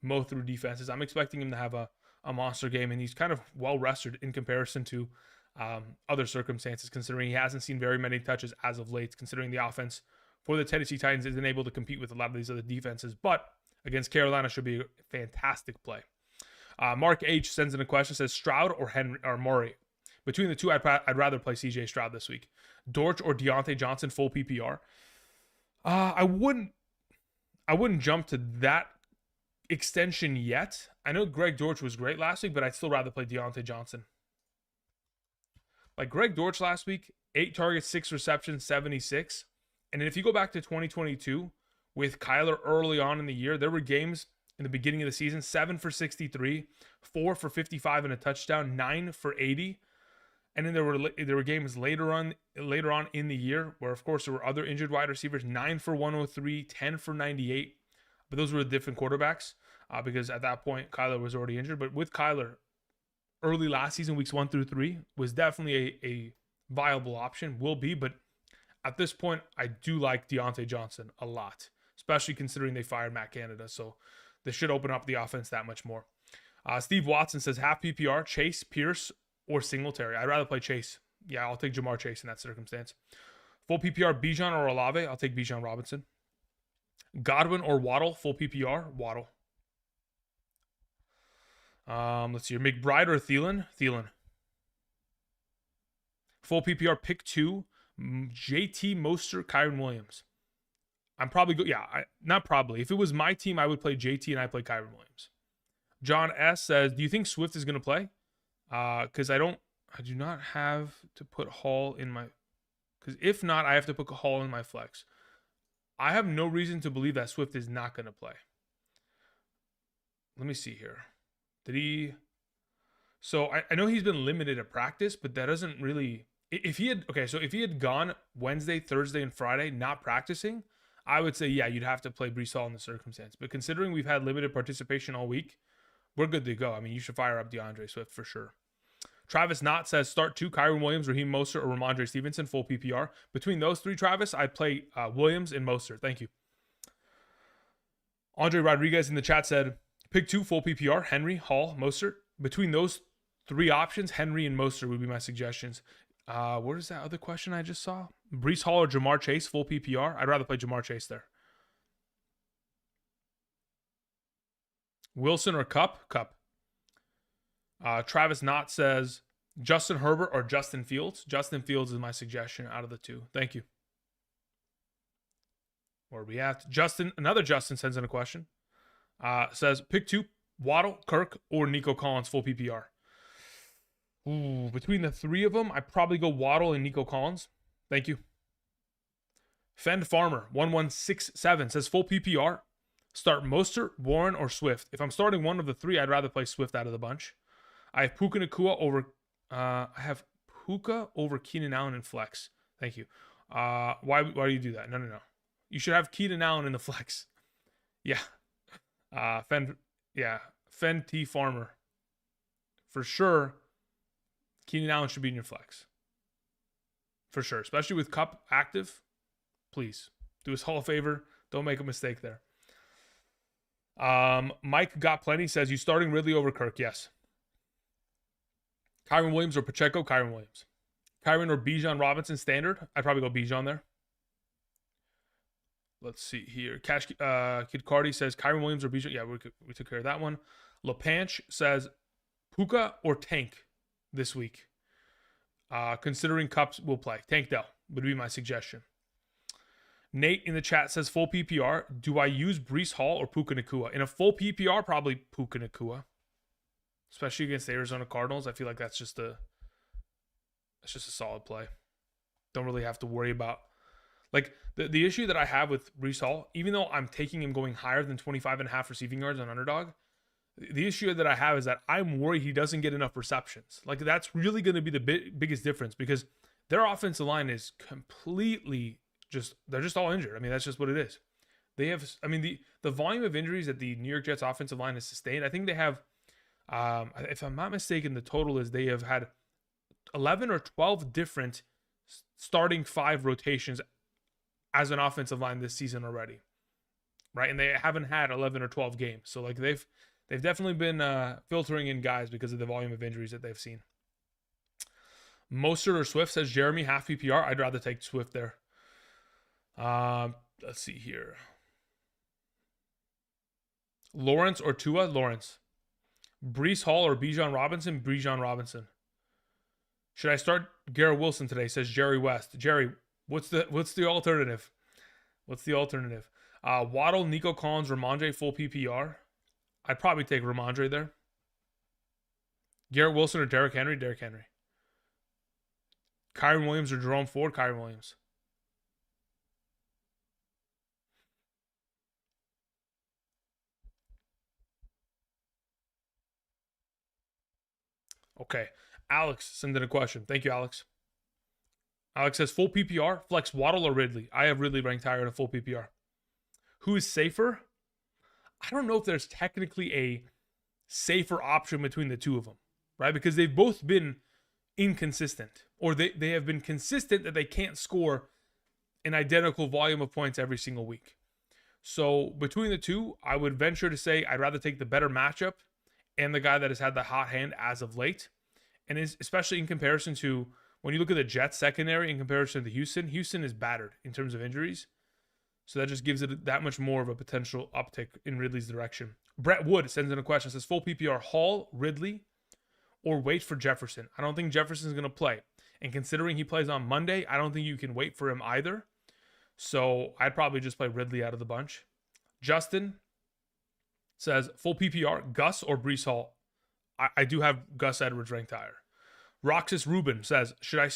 mow through defenses. I'm expecting him to have a monster game, and he's kind of well-rested in comparison to other circumstances, considering he hasn't seen very many touches as of late, considering the offense for the Tennessee Titans isn't able to compete with a lot of these other defenses. But against Carolina should be a fantastic play. Mark H. sends in a question, says Stroud or Henry or Murray. Between the two, I'd rather play CJ Stroud this week. Dortch or Deontay Johnson, full PPR. I wouldn't jump to that extension yet. I know Greg Dortch was great last week, but I'd still rather play Deontay Johnson. Like Greg Dortch last week, 8 targets, 6 receptions, 76. And if you go back to 2022 with Kyler early on in the year, there were games in the beginning of the season, 7 for 63, 4 for 55 and a touchdown, 9 for 80. And then there were games later on in the year where, of course, there were other injured wide receivers, 9 for 103, 10 for 98. But those were different quarterbacks because at that point, Kyler was already injured. But with Kyler, early last season, weeks 1 through 3, was definitely a viable option, will be. But at this point, I do like Deontay Johnson a lot, especially considering they fired Matt Canada. So this should open up the offense that much more. Steve Watson says half PPR, Chase, Pierce, or Singletary. I'd rather play Chase. Yeah, I'll take Jamar Chase in that circumstance. Full PPR, Bijan or Olave. I'll take Bijan Robinson. Godwin or Waddle. Full PPR, Waddle. Let's see here. McBride or Thielen. Thielen. Full PPR, pick 2. JT, Mostert, Kyron Williams. I'm probably not probably. If it was my team, I would play JT and I play Kyron Williams. John S says, do you think Swift is going to play? Because I do not have to put Hall in my, because if not, I have to put Hall in my flex. I have no reason to believe that Swift is not going to play. Let me see here. Did he? So I know he's been limited at practice, but that doesn't really, if he had gone Wednesday, Thursday, and Friday not practicing, I would say, yeah, you'd have to play Brees Hall in the circumstance. But considering we've had limited participation all week, we're good to go. I mean, you should fire up DeAndre Swift for sure. Travis Knott says start 2, Kyron Williams, Raheem Mostert, or Ramondre Stevenson, full PPR. Between those 3, Travis, I'd play Williams and Mostert. Thank you. Andre Rodriguez in the chat said, pick 2, full PPR, Henry, Hall, Mostert. Between those 3 options, Henry and Mostert would be my suggestions. What is that other question I just saw? Brees Hall or Jamar Chase, full PPR. I'd rather play Jamar Chase there. Wilson or Cup? Cup. Travis Knott says Justin Herbert or Justin Fields. Justin Fields is my suggestion out of the 2. Thank you. Where are we at? Justin, another Justin sends in a question. Says pick 2, Waddle, Kirk, or Nico Collins, full PPR. Ooh, between the 3 of them, I'd probably go Waddle and Nico Collins. Thank you. Fend Farmer 1167 says full PPR. Start Mostert, Warren, or Swift. If I'm starting one of the 3, I'd rather play Swift out of the bunch. I have Puka Nacua over. I have Puka over Keenan Allen in flex. Thank you. Why do you do that? No. You should have Keenan Allen in the flex. Yeah. Fend T Farmer. For sure, Keenan Allen should be in your flex. For sure, especially with Cup active. Please do us all a favor. Don't make a mistake there. Mike Got Plenty says, you starting Ridley over Kirk? Yes. Kyron Williams or Pacheco? Kyron Williams. Kyron or Bijan Robinson standard. I'd probably go Bijan there. Let's see here. Kid Cardi says Kyron Williams or Bijan. Yeah, we took care of that one. LePanch says Puka or Tank this week. Considering Cups will play. Tank Dell would be my suggestion. Nate in the chat says full PPR. Do I use Breece Hall or Puka Nacua? In a full PPR, probably Puka Nacua. Especially against the Arizona Cardinals. I feel like that's just a solid play. Don't really have to worry about like the issue that I have with Breece Hall, even though I'm taking him going higher than 25.5 receiving yards on Underdog, the issue that I have is that I'm worried he doesn't get enough receptions. Like that's really going to be the biggest difference because their offensive line is completely they're just all injured. I mean, that's just what it is. They have, I mean, the volume of injuries that the New York Jets offensive line has sustained, I think they have, if I'm not mistaken, the total is they have had 11 or 12 different starting 5 rotations as an offensive line this season already, right? And they haven't had 11 or 12 games. So like they've definitely been filtering in guys because of the volume of injuries that they've seen. Mostert or Swift says Jeremy half PPR. I'd rather take Swift there. Let's see here. Lawrence or Tua? Lawrence. Breece Hall or Bijan Robinson? Bijan Robinson. Should I start Garrett Wilson today? Says Jerry West. Jerry, what's the alternative? What's the alternative? Waddle, Nico Collins, Ramondre, full PPR. I'd probably take Ramondre there. Garrett Wilson or Derrick Henry? Derrick Henry. Kyron Williams or Jerome Ford? Kyron Williams. Okay. Alex sent in a question. Thank you, Alex. Alex says full PPR, flex Waddle or Ridley. I have Ridley ranked higher in a full PPR. Who is safer? I don't know if there's technically a safer option between the two of them, right? Because they've both been inconsistent, or they have been consistent that they can't score an identical volume of points every single week. So between the two, I would venture to say I'd rather take the better matchup and the guy that has had the hot hand as of late. And especially in comparison to when you look at the Jets secondary in comparison to Houston is battered in terms of injuries. So that just gives it that much more of a potential uptick in Ridley's direction. Brett Wood sends in a question. Says full PPR, Hall, Ridley, or wait for Jefferson. I don't think Jefferson's going to play. And considering he plays on Monday, I don't think you can wait for him either. So I'd probably just play Ridley out of the bunch. Justin says full PPR, Gus or Breece Hall. I do have Gus Edwards ranked higher. Roxas Rubin says, should I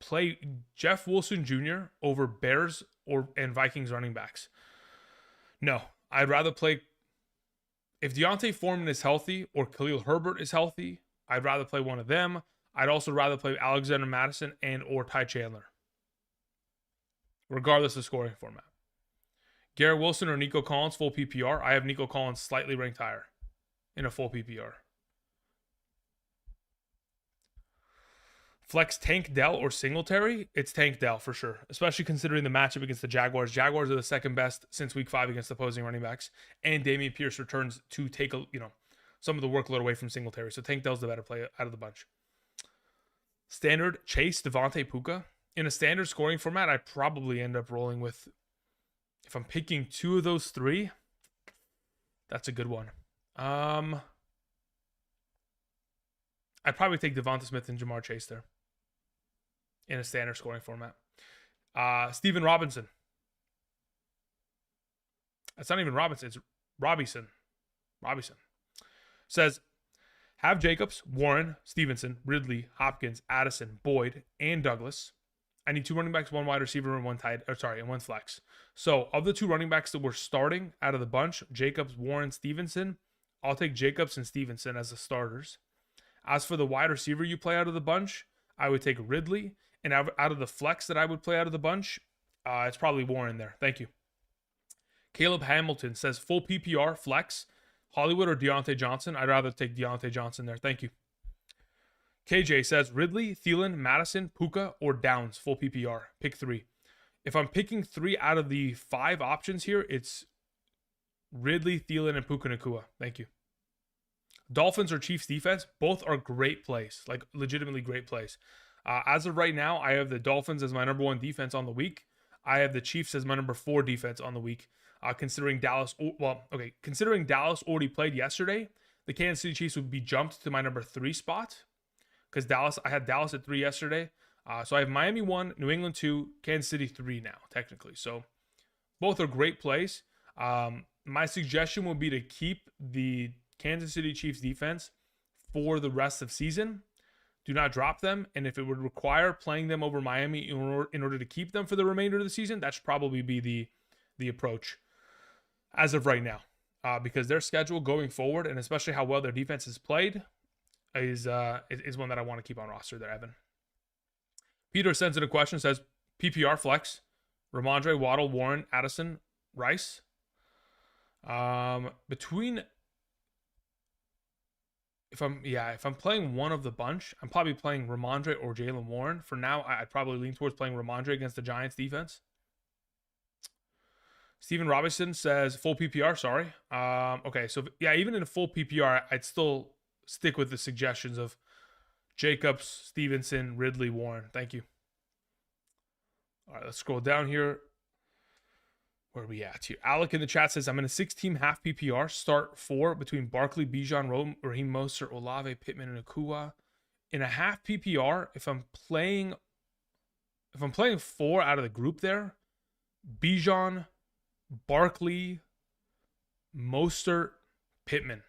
play Jeff Wilson Jr. over Bears and Vikings running backs? No, I'd rather play, if Deontay Foreman is healthy or Khalil Herbert is healthy, I'd rather play one of them. I'd also rather play Alexander Madison and or Ty Chandler, regardless of scoring format. Garrett Wilson or Nico Collins, full PPR. I have Nico Collins slightly ranked higher in a full PPR. Flex Tank Dell or Singletary? It's Tank Dell for sure, especially considering the matchup against the Jaguars. Jaguars are the second best since week 5 against opposing running backs, and Dameon Pierce returns to take some of the workload away from Singletary. So Tank Dell's the better play out of the bunch. Standard Chase, Devontae, Puka. In a standard scoring format, I probably end up rolling with, if I'm picking 2 of those 3, that's a good one. I'd probably take Devonta Smith and Jamar Chase there in a standard scoring format. Steven Robinson. It's not even Robinson. It's Robinson. Says, have Jacobs, Warren, Stevenson, Ridley, Hopkins, Addison, Boyd, and Douglas. I need 2 running backs, 1 wide receiver, and 1 flex. So of the 2 running backs that we're starting out of the bunch, Jacobs, Warren, Stevenson, I'll take Jacobs and Stevenson as the starters. As for the wide receiver you play out of the bunch, I would take Ridley. And out of the flex that I would play out of the bunch, it's probably Warren there. Thank you. Caleb Hamilton says full PPR, flex, Hollywood or Deontay Johnson. I'd rather take Deontay Johnson there. Thank you. KJ says Ridley, Thielen, Madison, Puka, or Downs, full PPR. Pick 3. If I'm picking 3 out of the 5 options here, it's Ridley, Thielen, and Puka Nacua. Thank you. Dolphins or Chiefs defense, both are great plays, like legitimately great plays. As of right now, I have the Dolphins as my number 1 defense on the week. I have the Chiefs as my number 4 defense on the week. Considering Dallas, considering Dallas already played yesterday, the Kansas City Chiefs would be jumped to my number 3 spot because I had Dallas at 3 yesterday. So I have Miami 1, New England 2, Kansas City 3 now, technically. So both are great plays. My suggestion would be to keep the Kansas City Chiefs defense for the rest of season. Do not drop them. And if it would require playing them over Miami in order to keep them for the remainder of the season, that should probably be the approach as of right now. Because their schedule going forward, and especially how well their defense has played, is one that I want to keep on roster there, Evan. Peter sends in a question, says, PPR flex, Ramondre, Waddle, Warren, Addison, Rice. If I'm playing one of the bunch, I'm probably playing Ramondre or Jaylen Warren. For now, I'd probably lean towards playing Ramondre against the Giants defense. Steven Robinson says full PPR, sorry. Okay, so yeah, even in a full PPR, I'd still stick with the suggestions of Jacobs, Stevenson, Ridley, Warren. Thank you. All right, let's scroll down here. Where are we at here? Alec in the chat says, I'm in a 6-team half PPR. Start 4 between Barkley, Bijan, Raheem Mostert, Olave, Pittman, and Akua. In a half PPR, if I'm playing 4 out of the group there, Bijan, Barkley, Mostert, Pittman.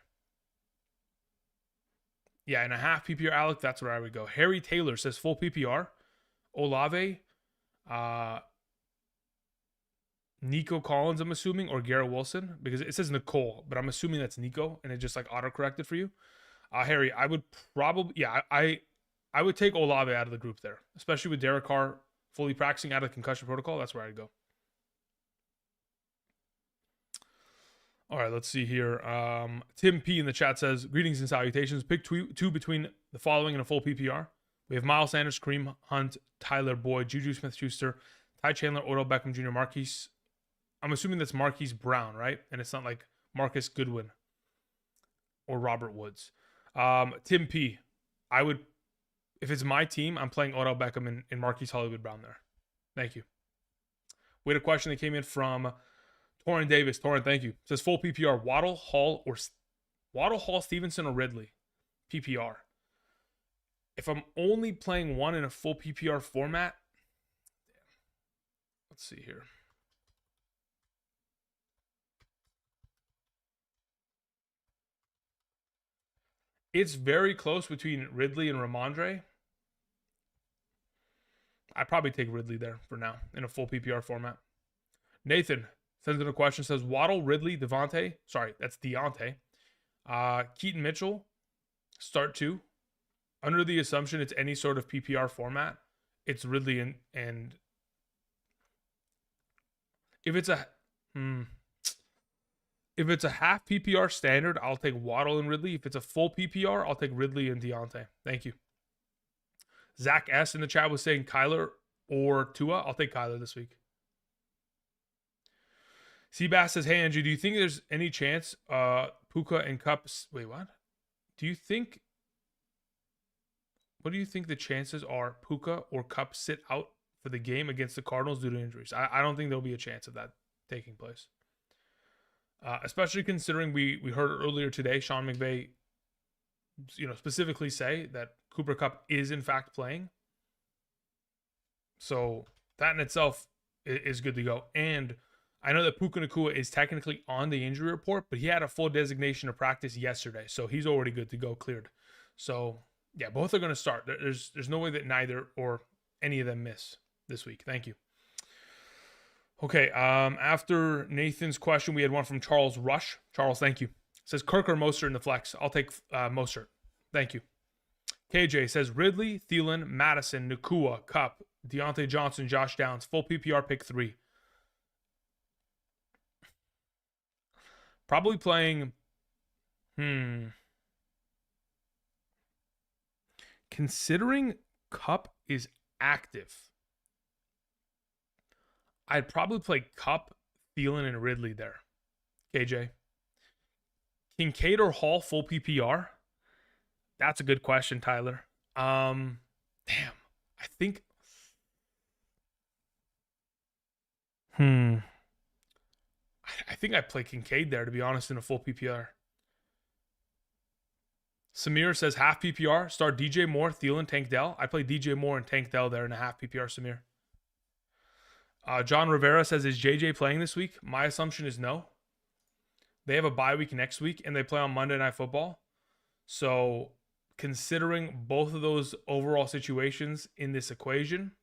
Yeah, in a half PPR, Alec, that's where I would go. Harry Taylor says full PPR. Olave, Nico Collins, I'm assuming, or Garrett Wilson, because it says Nicole, but I'm assuming that's Nico, and it just like auto-corrected for you. Harry, I would probably, I would take Olave out of the group there, especially with Derek Carr fully practicing out of the concussion protocol. That's where I'd go. All right, let's see here. Tim P in the chat says, greetings and salutations. Pick two between the following in a full PPR. We have Miles Sanders, Kareem Hunt, Tyler Boyd, Juju Smith-Schuster, Ty Chandler, Odell Beckham Jr., Marquise. I'm assuming that's Marquise Brown, right? And it's not like Marcus Goodwin or Robert Woods. Tim P, I would, if it's my team, I'm playing Odell Beckham and Marquise Hollywood Brown there. Thank you. We had a question that came in from Torrin Davis. Torrin, thank you. It says full PPR, Waddle, Hall, Stevenson, or Ridley. PPR. If I'm only playing one in a full PPR format, let's see here. It's very close between Ridley and Ramondre. I'd probably take Ridley there for now in a full PPR format. Nathan sends in a question, says Waddle, Ridley, Devontae. Sorry, that's Deontay. Keaton Mitchell, start 2. Under the assumption it's any sort of PPR format, it's Ridley and if it's a half PPR standard, I'll take Waddle and Ridley. If it's a full PPR, I'll take Ridley and Deontay. Thank you. Zach S in the chat was saying Kyler or Tua. I'll take Kyler this week. Seabass says, hey, Andrew, do you think there's any chance Puka and Kupp... Wait, what? What do you think the chances are Puka or Kupp sit out for the game against the Cardinals due to injuries? I don't think there'll be a chance of that taking place. Especially considering we heard earlier today Sean McVay, specifically say that Cooper Kupp is in fact playing. So that in itself is good to go. And I know that Puka Nacua is technically on the injury report, but he had a full designation of practice yesterday, so he's already good to go, cleared. So yeah, both are going to start. There's no way that neither or any of them miss this week. Thank you. Okay, after Nathan's question, we had one from Charles Rush. Charles, thank you. Says Kirk or Mostert in the flex. I'll take Mostert. Thank you. KJ says Ridley, Thielen, Madison, Nacua, Kupp, Deontay Johnson, Josh Downs. Full PPR pick 3. Probably playing... Considering Kupp is active, I'd probably play Kupp, Thielen, and Ridley there. KJ. Kincaid or Hall full PPR? That's a good question, Tyler. Damn. think. Hmm. I think I play Kincaid there, to be honest, in a full PPR. Samir says half PPR. Start DJ Moore, Thielen, Tank Dell. I play DJ Moore and Tank Dell there in a half PPR, Samir. John Rivera says, is JJ playing this week? My assumption is no. They have a bye week next week, and they play on Monday Night Football. So, considering both of those overall situations in this equation,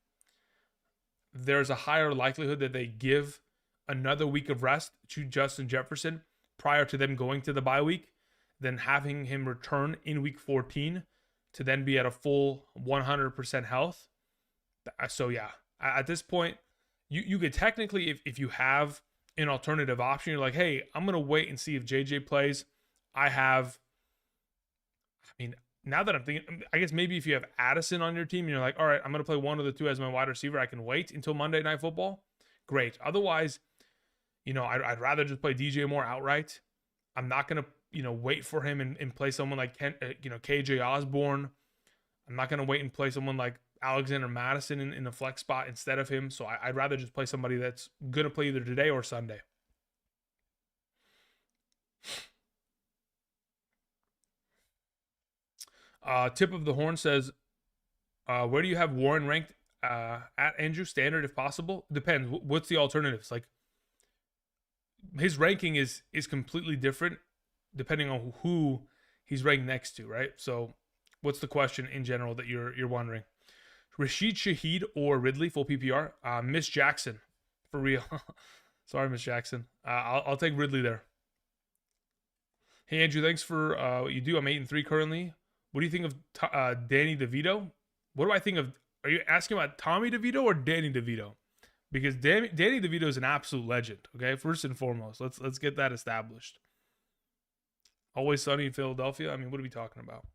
there's a higher likelihood that they give another week of rest to Justin Jefferson prior to them going to the bye week than having him return in week 14 to then be at a full 100% health. So, yeah, at this point, you could technically, if you have an alternative option, you're like, hey, I'm going to wait and see if JJ plays. Now that I'm thinking, I guess maybe if you have Addison on your team and you're like, all right, I'm going to play one of the two as my wide receiver, I can wait until Monday Night Football. Great. Otherwise, I'd rather just play DJ Moore outright. I'm not going to, wait for him and play someone like KJ Osborne. I'm not going to wait and play someone like Alexander Madison in the flex spot instead of him. So I'd rather just play somebody that's going to play either today or Sunday. Tip of the Horn says, where do you have Warren ranked at, Andrew? Standard if possible? Depends. What's the alternatives? Like, his ranking is completely different depending on who he's ranked next to, right? So what's the question in general that you're wondering? Rashid Shaheed or Ridley, full PPR? Miss Jackson, for real. Sorry, Miss Jackson. I'll take Ridley there. Hey, Andrew, thanks for what you do. I'm 8-3 currently. What do you think of Danny DeVito? What do I think of? Are you asking about Tommy DeVito or Danny DeVito? Because Danny DeVito is an absolute legend. Okay, first and foremost, let's get that established. Always Sunny in Philadelphia. I mean, what are we talking about?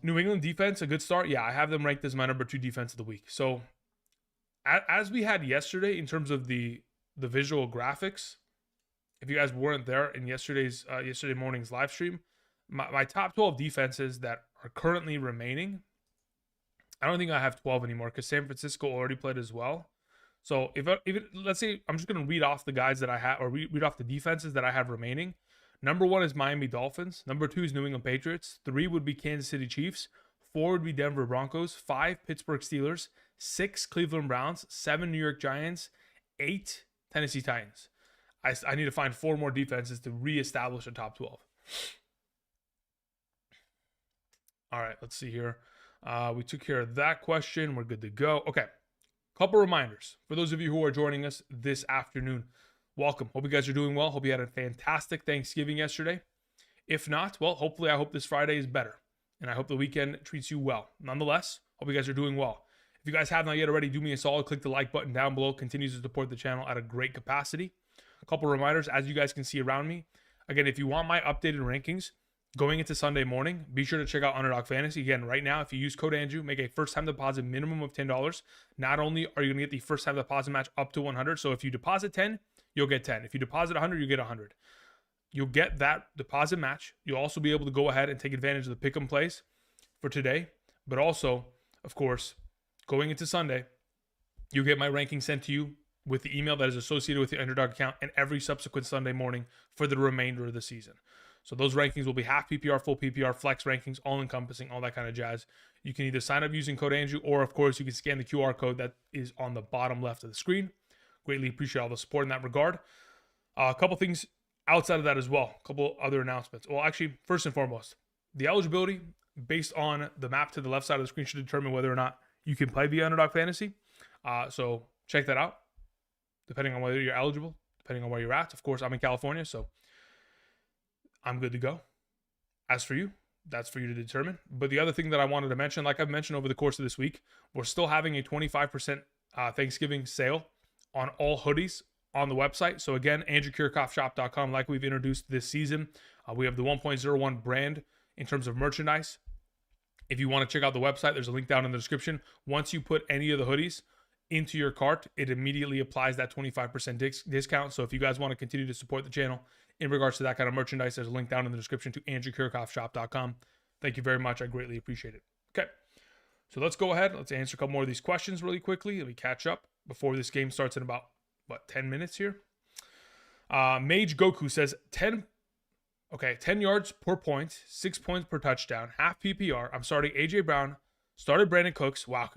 New England defense, a good start. Yeah, I have them ranked as my number 2 defense of the week. So, as we had yesterday in terms of the visual graphics, if you guys weren't there in yesterday morning's live stream, my top 12 defenses that are currently remaining, I don't think I have 12 anymore because San Francisco already played as well. So let's say I'm just going to read off the guys that I have, or read off the defenses that I have remaining. Number 1 is Miami Dolphins. Number 2 is New England Patriots. 3 would be Kansas City Chiefs. 4 would be Denver Broncos. 5, Pittsburgh Steelers. 6, Cleveland Browns. 7, New York Giants. 8, Tennessee Titans. I need to find 4 more defenses to reestablish a top 12. All right, let's see here. We took care of that question. We're good to go. Okay, couple reminders. For those of you who are joining us this afternoon, welcome. Hope you guys are doing well. Hope you had a fantastic Thanksgiving yesterday. If not, well, hopefully I hope this Friday is better. And I hope the weekend treats you well. Nonetheless, hope you guys are doing well. If you guys have not yet already, do me a solid. Click the like button down below. Continues to support the channel at a great capacity. A couple reminders, as you guys can see around me. Again, if you want my updated rankings going into Sunday morning, be sure to check out Underdog Fantasy. Again, right now, if you use code Andrew, make a first-time deposit minimum of $10. Not only are you going to get the first-time deposit match up to 100, so if you deposit 10, you'll get 10. If you deposit 100, you get 100. You'll get that deposit match. You'll also be able to go ahead and take advantage of the pick 'em plays for today. But also, of course, going into Sunday, you'll get my ranking sent to you with the email that is associated with the Underdog account and every subsequent Sunday morning for the remainder of the season. So those rankings will be half PPR, full PPR, flex rankings, all encompassing, all that kind of jazz. You can either sign up using code Andrew, or of course you can scan the QR code that is on the bottom left of the screen. Greatly appreciate all the support in that regard. A couple things outside of that as well. A couple other announcements. Well, actually, first and foremost, the eligibility based on the map to the left side of the screen should determine whether or not you can play via Underdog Fantasy. So check that out, depending on whether you're eligible, depending on where you're at. Of course, I'm in California, so I'm good to go. As for you, that's for you to determine. But the other thing that I wanted to mention, like I've mentioned over the course of this week, we're still having a 25% Thanksgiving sale on all hoodies on the website. So again, AndrewKirchhoffShop.com, like we've introduced this season. We have the 1.01 brand in terms of merchandise. If you want to check out the website, there's a link down in the description. Once you put any of the hoodies into your cart, it immediately applies that 25% discount. So if you guys want to continue to support the channel in regards to that kind of merchandise, there's a link down in the description to AndrewKirchhoffShop.com. Thank you very much. I greatly appreciate it. Okay. So let's go ahead. Let's answer a couple more of these questions really quickly. Let me catch up before this game starts in about, 10 minutes here. Mage Goku says 10 yards per point, 6 points per touchdown, half PPR. I'm starting AJ Brown, started Brandon Cooks. Wow,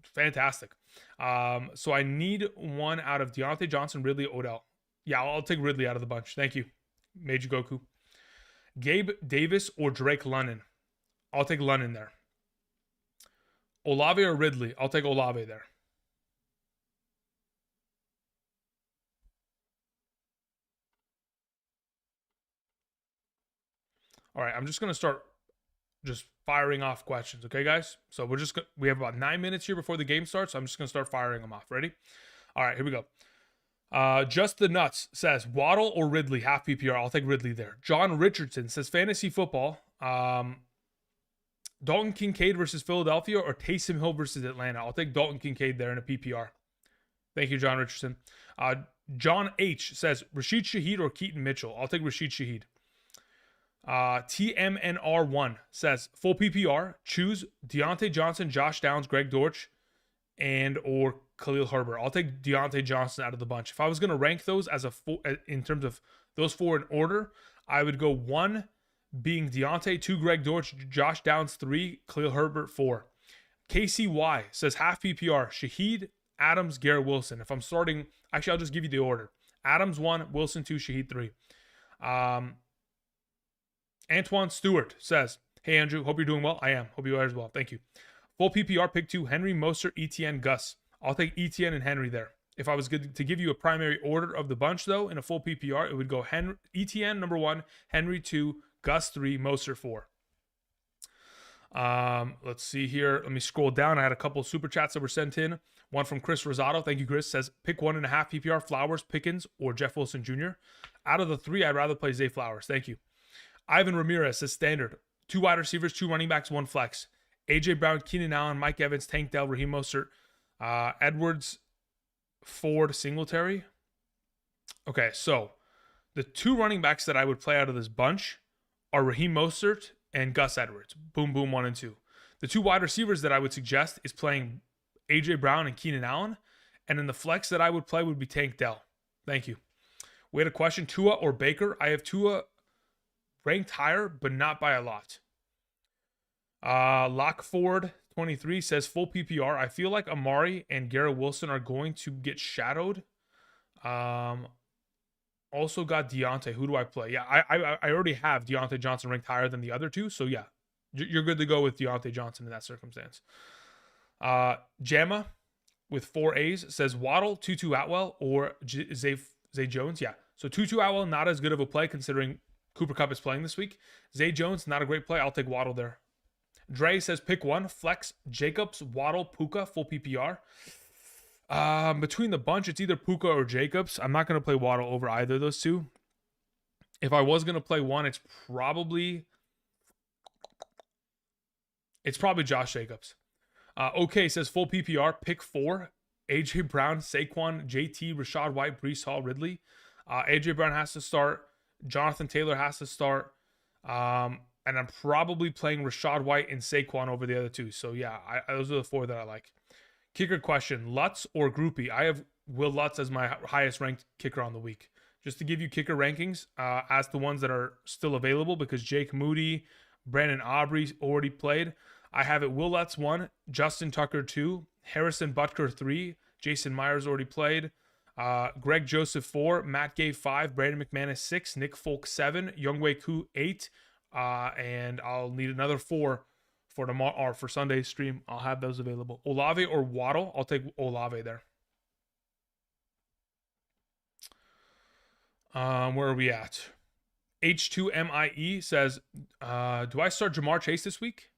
fantastic. So I need one out of Deontay Johnson, Ridley, Odell. Yeah, I'll take Ridley out of the bunch. Thank you, Mage Goku. Gabe Davis or Drake London. I'll take London there. Olave or Ridley. I'll take Olave there. All right, I'm just going to start just firing off questions, okay, guys? So we have about 9 minutes here before the game starts, so I'm just going to start firing them off. Ready? All right, here we go. Just the Nuts says Waddle or Ridley, half PPR. I'll take Ridley there. John Richardson says fantasy football. Dalton Kincaid versus Philadelphia or Taysom Hill versus Atlanta. I'll take Dalton Kincaid there in a PPR. Thank you, John Richardson. John H says Rashid Shaheed or Keaton Mitchell. I'll take Rashid Shaheed. TMNR1 says full PPR. Choose Deontay Johnson, Josh Downs, Greg Dortch, and or Khalil Herbert. I'll take Deontay Johnson out of the bunch. If I was going to rank those as in terms of those four in order, I would go 1 being Deontay, 2 Greg Dortch, Josh Downs 3, Khalil Herbert 4. KCY says half PPR. Shaheed, Adams, Garrett Wilson. If I'm starting, actually I'll just give you the order. Adams 1, Wilson 2, Shaheed 3. Antoine Stewart says, hey Andrew, hope you're doing well. I am. Hope you are as well. Thank you. Full PPR, pick 2, Henry, Mostert, ETN, Gus. I'll take ETN and Henry there. If I was good to give you a primary order of the bunch, though, in a full PPR, it would go ETN number 1, Henry 2, Gus 3, Mostert 4. Let's see here. Let me scroll down. I had a couple of super chats that were sent in. One from Chris Rosado. Thank you, Chris. Says pick 1.5 PPR, Flowers, Pickens, or Jeff Wilson Jr. Out of the 3, I'd rather play Zay Flowers. Thank you. Ivan Ramirez says standard. 2 wide receivers, 2 running backs, 1 flex. AJ Brown, Keenan Allen, Mike Evans, Tank Dell, Raheem Mostert, Edwards, Ford, Singletary. Okay, so the 2 running backs that I would play out of this bunch are Raheem Mostert and Gus Edwards. Boom, boom, 1 and 2. The 2 wide receivers that I would suggest is playing AJ Brown and Keenan Allen. And then the flex that I would play would be Tank Dell. Thank you. We had a question, Tua or Baker. I have Tua ranked higher, but not by a lot. Lockford 23 says full PPR. I feel like Amari and Garrett Wilson are going to get shadowed. Also got Deontay. Who do I play? Yeah, I already have Deontay Johnson ranked higher than the other 2. So yeah, you're good to go with Deontay Johnson in that circumstance. Jamma with 4 A's says Waddle, Tutu Atwell, or Zay Jones. Yeah, so Tutu Atwell not as good of a play considering Cooper Kupp is playing this week. Zay Jones, not a great play. I'll take Waddle there. Dre says pick 1, flex, Jacobs, Waddle, Puka, full PPR. Between the bunch, it's either Puka or Jacobs. I'm not going to play Waddle over either of those 2. If I was going to play one, it's probably Josh Jacobs. Okay says full PPR, pick 4, AJ Brown, Saquon, JT, Rashad White, Breece Hall, Ridley. AJ Brown has to start. Jonathan Taylor has to start. And I'm probably playing Rashad White and Saquon over the other 2. So yeah, those are the 4 that I like. Kicker question, Lutz or Groupie? I have Will Lutz as my highest ranked kicker on the week. Just to give you kicker rankings as the ones that are still available, because Jake Moody, Brandon Aubrey already played. I have it Will Lutz 1, Justin Tucker 2, Harrison Butker 3, Jason Myers already played. Greg Joseph 4, Matt Gay 5, Brandon McManus 6, Nick Folk 7, Younghoe Koo 8, and I'll need another 4 for tomorrow or for Sunday's stream. I'll have those available. Olave or Waddle? I'll take Olave there. Where are we at? H2MIE says, do I start Jamar Chase this week?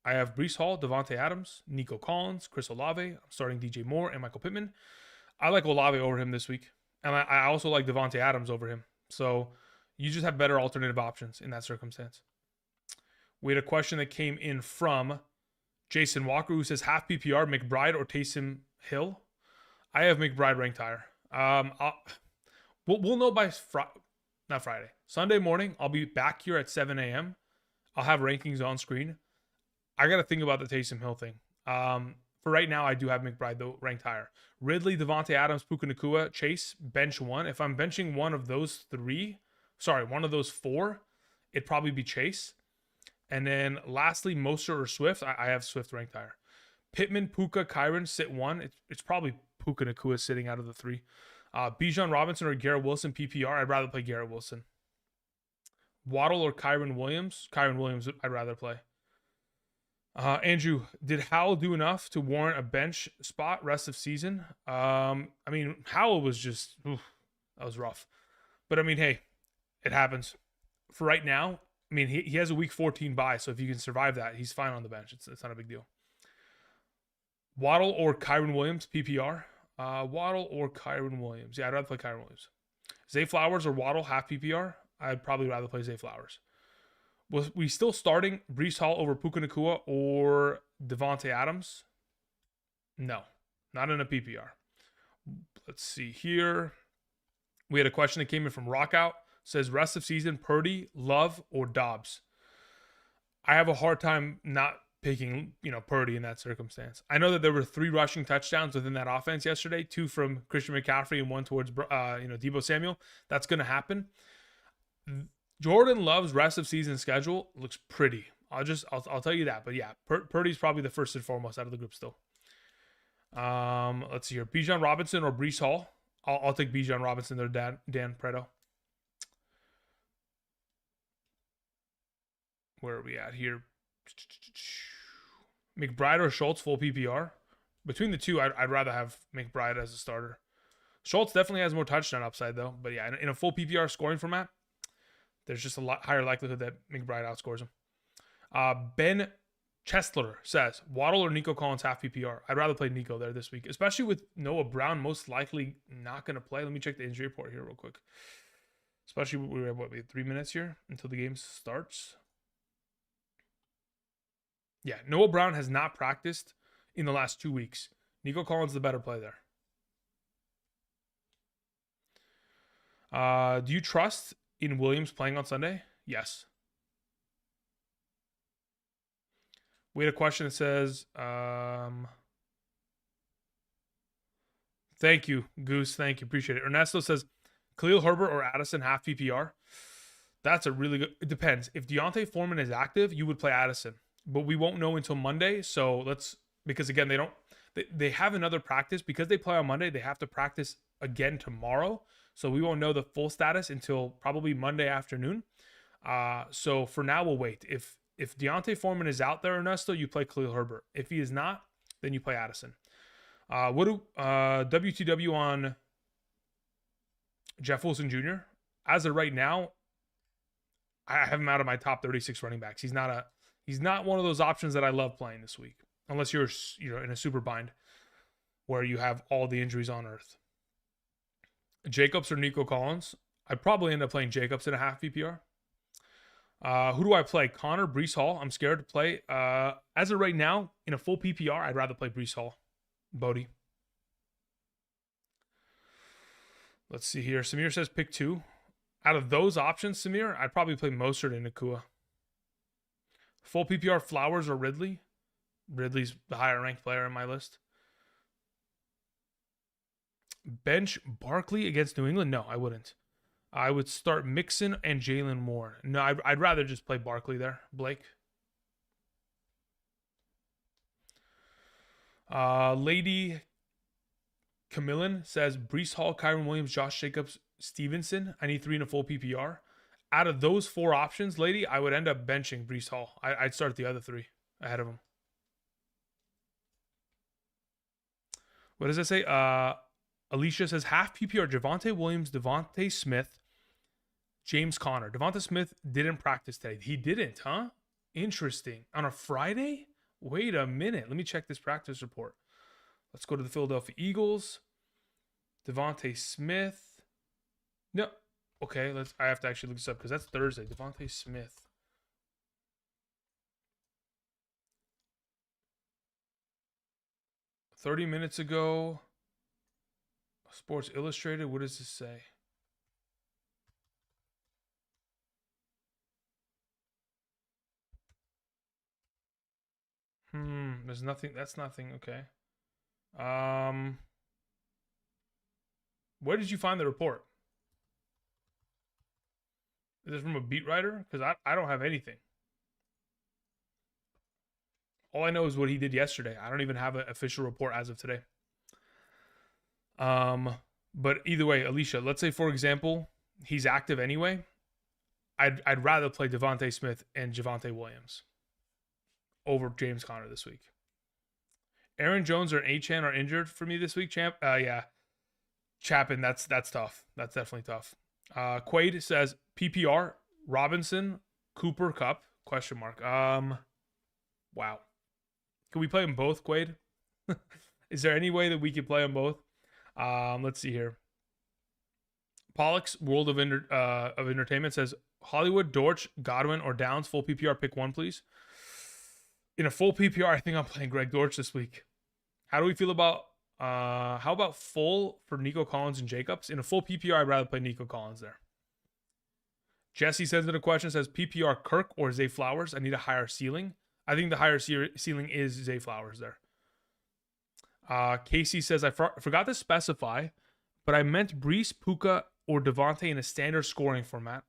I have Breece Hall, Devontae Adams, Nico Collins, Chris Olave. I'm starting DJ Moore and Michael Pittman. I like Olave over him this week. And I also like Devontae Adams over him. So you just have better alternative options in that circumstance. We had a question that came in from Jason Walker, who says half PPR, McBride or Taysom Hill. I have McBride ranked higher. We'll know by Sunday morning. I'll be back here at 7 a.m. I'll have rankings on screen. I got to think about the Taysom Hill thing. For right now, I do have McBride though ranked higher. Ridley, Devontae Adams, Puka Nacua, Chase, bench one. If I'm benching one of those one of those four, it'd probably be Chase. And then lastly, Mostert or Swift. I have Swift ranked higher. Pittman, Puka, Kyron sit one. It's probably Puka Nacua sitting out of the three. Bijan Robinson or Garrett Wilson PPR. I'd rather play Garrett Wilson. Waddle or Kyron Williams. Kyron Williams I'd rather play. Andrew, did Howell do enough to warrant a bench spot rest of season? I mean, Howell was just that was rough. But I mean, hey, it happens. For right now, I mean, he has a week 14 bye, so if you can survive that, he's fine on the bench. It's not a big deal. Waddle or Kyron Williams, PPR. Waddle or Kyron Williams. Yeah, I'd rather play Kyron Williams. Zay Flowers or Waddle, half PPR. I'd probably rather play Zay Flowers. Was we still starting Breece Hall over Puka Nacua or Devontae Adams? No, not in a PPR. Let's see here. We had a question that came in from Rockout. Says rest of season, Purdy, Love, or Dobbs. I have a hard time not picking, Purdy in that circumstance. I know that there were 3 rushing touchdowns within that offense yesterday, 2 from Christian McCaffrey and 1 towards Deebo Samuel. That's going to happen. Jordan Love's rest of season schedule looks pretty. I'll tell you that. But yeah, Purdy's probably the first and foremost out of the group still. Let's see here. Bijan Robinson or Breece Hall. I'll take Bijan Robinson there, Dan Preto. Where are we at here? McBride or Schultz, full PPR. Between the two, I'd rather have McBride as a starter. Schultz definitely has more touchdown upside, though. But yeah, in a full PPR scoring format, there's just a lot higher likelihood that McBride outscores him. Ben Chesler says, Waddle or Nico Collins half PPR. I'd rather play Nico there this week, especially with Noah Brown most likely not going to play. Let me check the injury report here real quick. Especially we have, 3 minutes here until the game starts. Yeah, Noah Brown has not practiced in the last 2 weeks. Nico Collins is the better play there. Do you trust in Williams playing on Sunday? Yes. We had a question that says, thank you, Goose. Thank you. Appreciate it. Ernesto says, Khalil Herbert or Addison half PPR. That's a really good, it depends. If Deontay Foreman is active, you would play Addison. But we won't know until Monday. So because again, they have another practice. Because they play on Monday, they have to practice again tomorrow. So we won't know the full status until probably Monday afternoon. So for now, we'll wait. If Deontay Foreman is out there, Ernesto, you play Khalil Herbert. If he is not, then you play Addison. What do WTW on Jeff Wilson Jr.? As of right now, I have him out of my top 36 running backs. He's not one of those options that I love playing this week, unless you're in a super bind where you have all the injuries on earth. Jacobs or Nico Collins? I'd probably end up playing Jacobs in a half PPR. Who do I play? Connor, Breece Hall. I'm scared to play. As of right now, in a full PPR, I'd rather play Breece Hall. Bodie. Let's see here. Samir says pick 2. Out of those options, Samir, I'd probably play Mostert and Nacua. Full PPR, Flowers or Ridley? Ridley's the higher ranked player on my list. Bench Barkley against New England? No, I wouldn't. I would start Mixon and Jalen Moore. No, I'd rather just play Barkley there. Blake. Lady Camillin says Breece Hall, Kyron Williams, Josh Jacobs, Stevenson. I need 3 in a full PPR. Out of those 4 options, lady, I would end up benching Breece Hall. I'd start the other 3 ahead of him. What does it say? Alicia says half PPR, Javonte Williams, Devontae Smith, James Conner. Devonta Smith didn't practice today. He didn't, huh? Interesting. On a Friday? Wait a minute. Let me check this practice report. Let's go to the Philadelphia Eagles. Devontae Smith. No. Okay, I have to actually look this up because that's Thursday. Devontae Smith. "30 minutes ago. Sports Illustrated. What does this say? There's nothing. That's nothing. Okay. Um, where did you find the report? Is this from a beat writer? Because I don't have anything. All I know is what he did yesterday. I don't even have an official report as of today. But either way, Alicia, let's say for example, he's active anyway. I'd rather play Devontae Smith and Javonte Williams over James Conner this week. Aaron Jones or Achane are injured for me this week, champ. Yeah. Chapin, that's tough. That's definitely tough. Quaid says PPR, Robinson, Cooper, Cup, question mark. Wow. Can we play them both, Quaid? Is there any way that we could play them both? Let's see here. Pollock's World of Entertainment says Hollywood, Dortch, Godwin, or Downs. Full PPR, pick one, please. In a full PPR, I think I'm playing Greg Dortch this week. How do we feel about how about full for Nico Collins and Jacobs? In a full PPR, I'd rather play Nico Collins there. Jesse sends in a question, says PPR Kirk or Zay Flowers. I need a higher ceiling. I think the higher ceiling is Zay Flowers there. Casey says, I forgot to specify, but I meant Brees, Puka, or Devontae in a standard scoring format.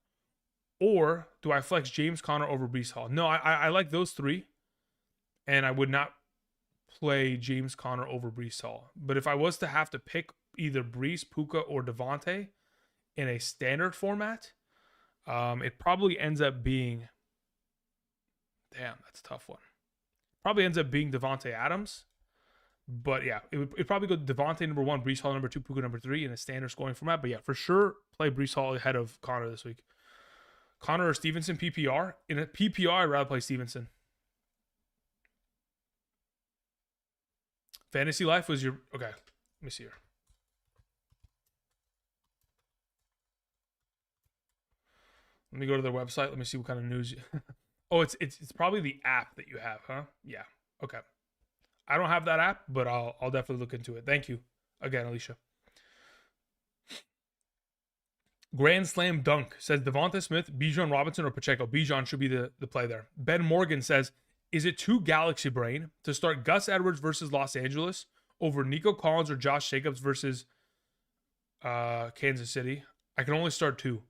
Or do I flex James Conner over Brees Hall? No, I like those three. And I would not play James Conner over Brees Hall. But if I was to have to pick either Brees, Puka, or Devontae in a standard format, it probably ends up being... Damn, that's a tough one. Probably ends up being Devontae Adams. But yeah, it'd probably go Devontae number 1, Brees Hall number 2, Puka number 3 in a standard scoring format. But yeah, for sure, play Brees Hall ahead of Conner this week. Conner or Stevenson PPR? In a PPR, I'd rather play Stevenson. Fantasy Life was your... Okay, let me see here. Let me go to their website. Let me see what kind of news... Oh, it's probably the app that you have, huh? Yeah, okay. I don't have that app, but I'll definitely look into it. Thank you again, Alicia. Grand Slam Dunk says Devonta Smith, Bijan Robinson, or Pacheco. Bijan should be the play there. Ben Morgan says, is it too galaxy brain to start Gus Edwards versus Los Angeles over Nico Collins or Josh Jacobs versus Kansas City? I can only start 2.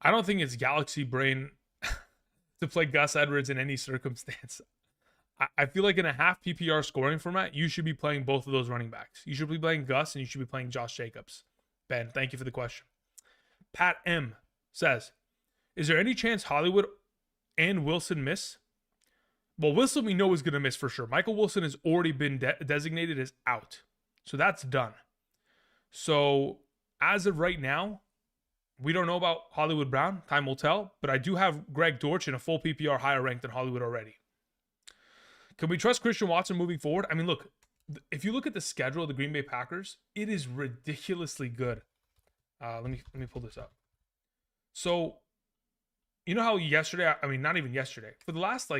I don't think it's galaxy brain to play Gus Edwards in any circumstance. I feel like in a half PPR scoring format, you should be playing both of those running backs. You should be playing Gus and you should be playing Josh Jacobs. Ben, thank you for the question. Pat M says, is there any chance Hollywood and Wilson miss? Well, Wilson we know is going to miss for sure. Michael Wilson has already been designated as out. So that's done. So as of right now, we don't know about Hollywood Brown. Time will tell. But I do have Greg Dortch in a full PPR higher rank than Hollywood already. Can we trust Christian Watson moving forward? I mean, look, if you look at the schedule of the Green Bay Packers, it is ridiculously good. Let me pull this up. So, you know how yesterday, I mean, not even yesterday, for the last,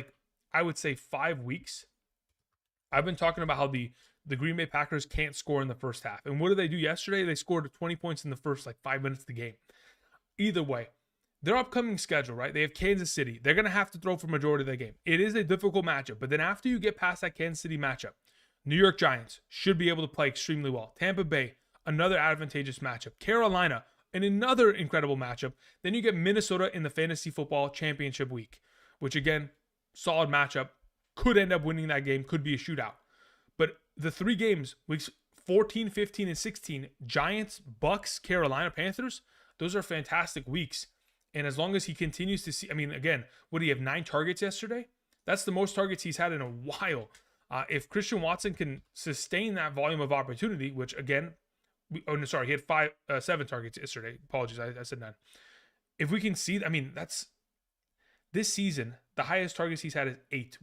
I would say 5 weeks, I've been talking about how the Green Bay Packers can't score in the first half. And what did they do yesterday? They scored 20 points in the first, 5 minutes of the game. Either way, their upcoming schedule, right? They have Kansas City. They're going to have to throw for majority of the game. It is a difficult matchup. But then after you get past that Kansas City matchup, New York Giants should be able to play extremely well. Tampa Bay, another advantageous matchup. Carolina, and another incredible matchup. Then you get Minnesota in the Fantasy Football Championship week, which again, solid matchup. Could end up winning that game. Could be a shootout. But the 3 games, weeks 14, 15, and 16, Giants, Bucks, Carolina, Panthers, those are fantastic weeks. And as long as he continues to see, I mean, again, what did he have 9 targets yesterday? That's the most targets he's had in a while. If Christian Watson can sustain that volume of opportunity, which again, he had 7 targets yesterday. Apologies, I said 9. If we can see, I mean, that's this season, the highest targets he's had is 8.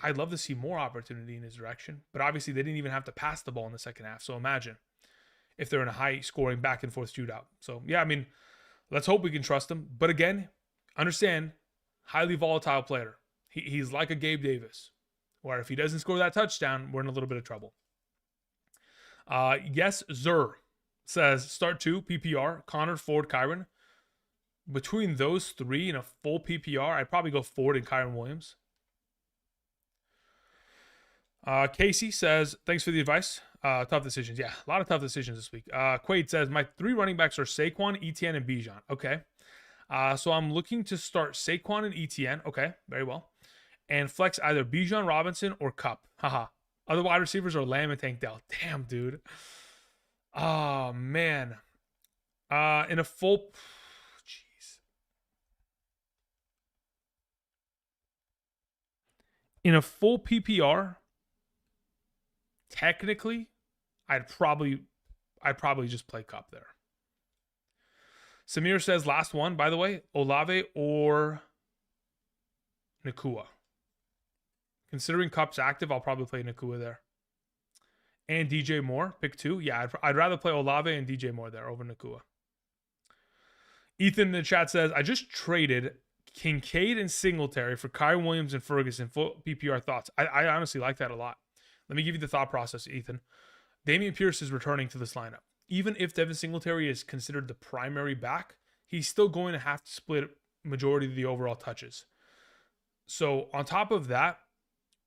I'd love to see more opportunity in his direction, but obviously they didn't even have to pass the ball in the second half. So imagine if they're in a high scoring back and forth shootout. So yeah, I mean, let's hope we can trust him. But again, understand, highly volatile player. He's like a Gabe Davis, where if he doesn't score that touchdown, we're in a little bit of trouble. Yes, Zur says, start 2, PPR, Connor, Ford, Kyron. between those three in a full PPR, I'd probably go Ford and Kyron Williams. Casey says, thanks for the advice. Tough decisions. Yeah, a lot of tough decisions this week. Quaid says, my 3 running backs are Saquon, Etienne, and Bijan. Okay. So I'm looking to start Saquon and Etienne. Okay, very well. And flex either Bijan Robinson or Cup. Haha. Other wide receivers are Lamb and Tank Dell. Damn, dude. Oh, man. In a full... Jeez. In a full PPR, technically, I'd probably just play Cup there. Samir says, last one, by the way, Olave or Nakua. Considering Cup's active, I'll probably play Nakua there. And DJ Moore, pick 2. Yeah, I'd rather play Olave and DJ Moore there over Nakua. Ethan in the chat says, I just traded Kincaid and Singletary for Kyron Williams and Ferguson. Full PPR thoughts. I honestly like that a lot. Let me give you the thought process, Ethan. Dameon Pierce is returning to this lineup. Even if Devin Singletary is considered the primary back, he's still going to have to split majority of the overall touches. So on top of that,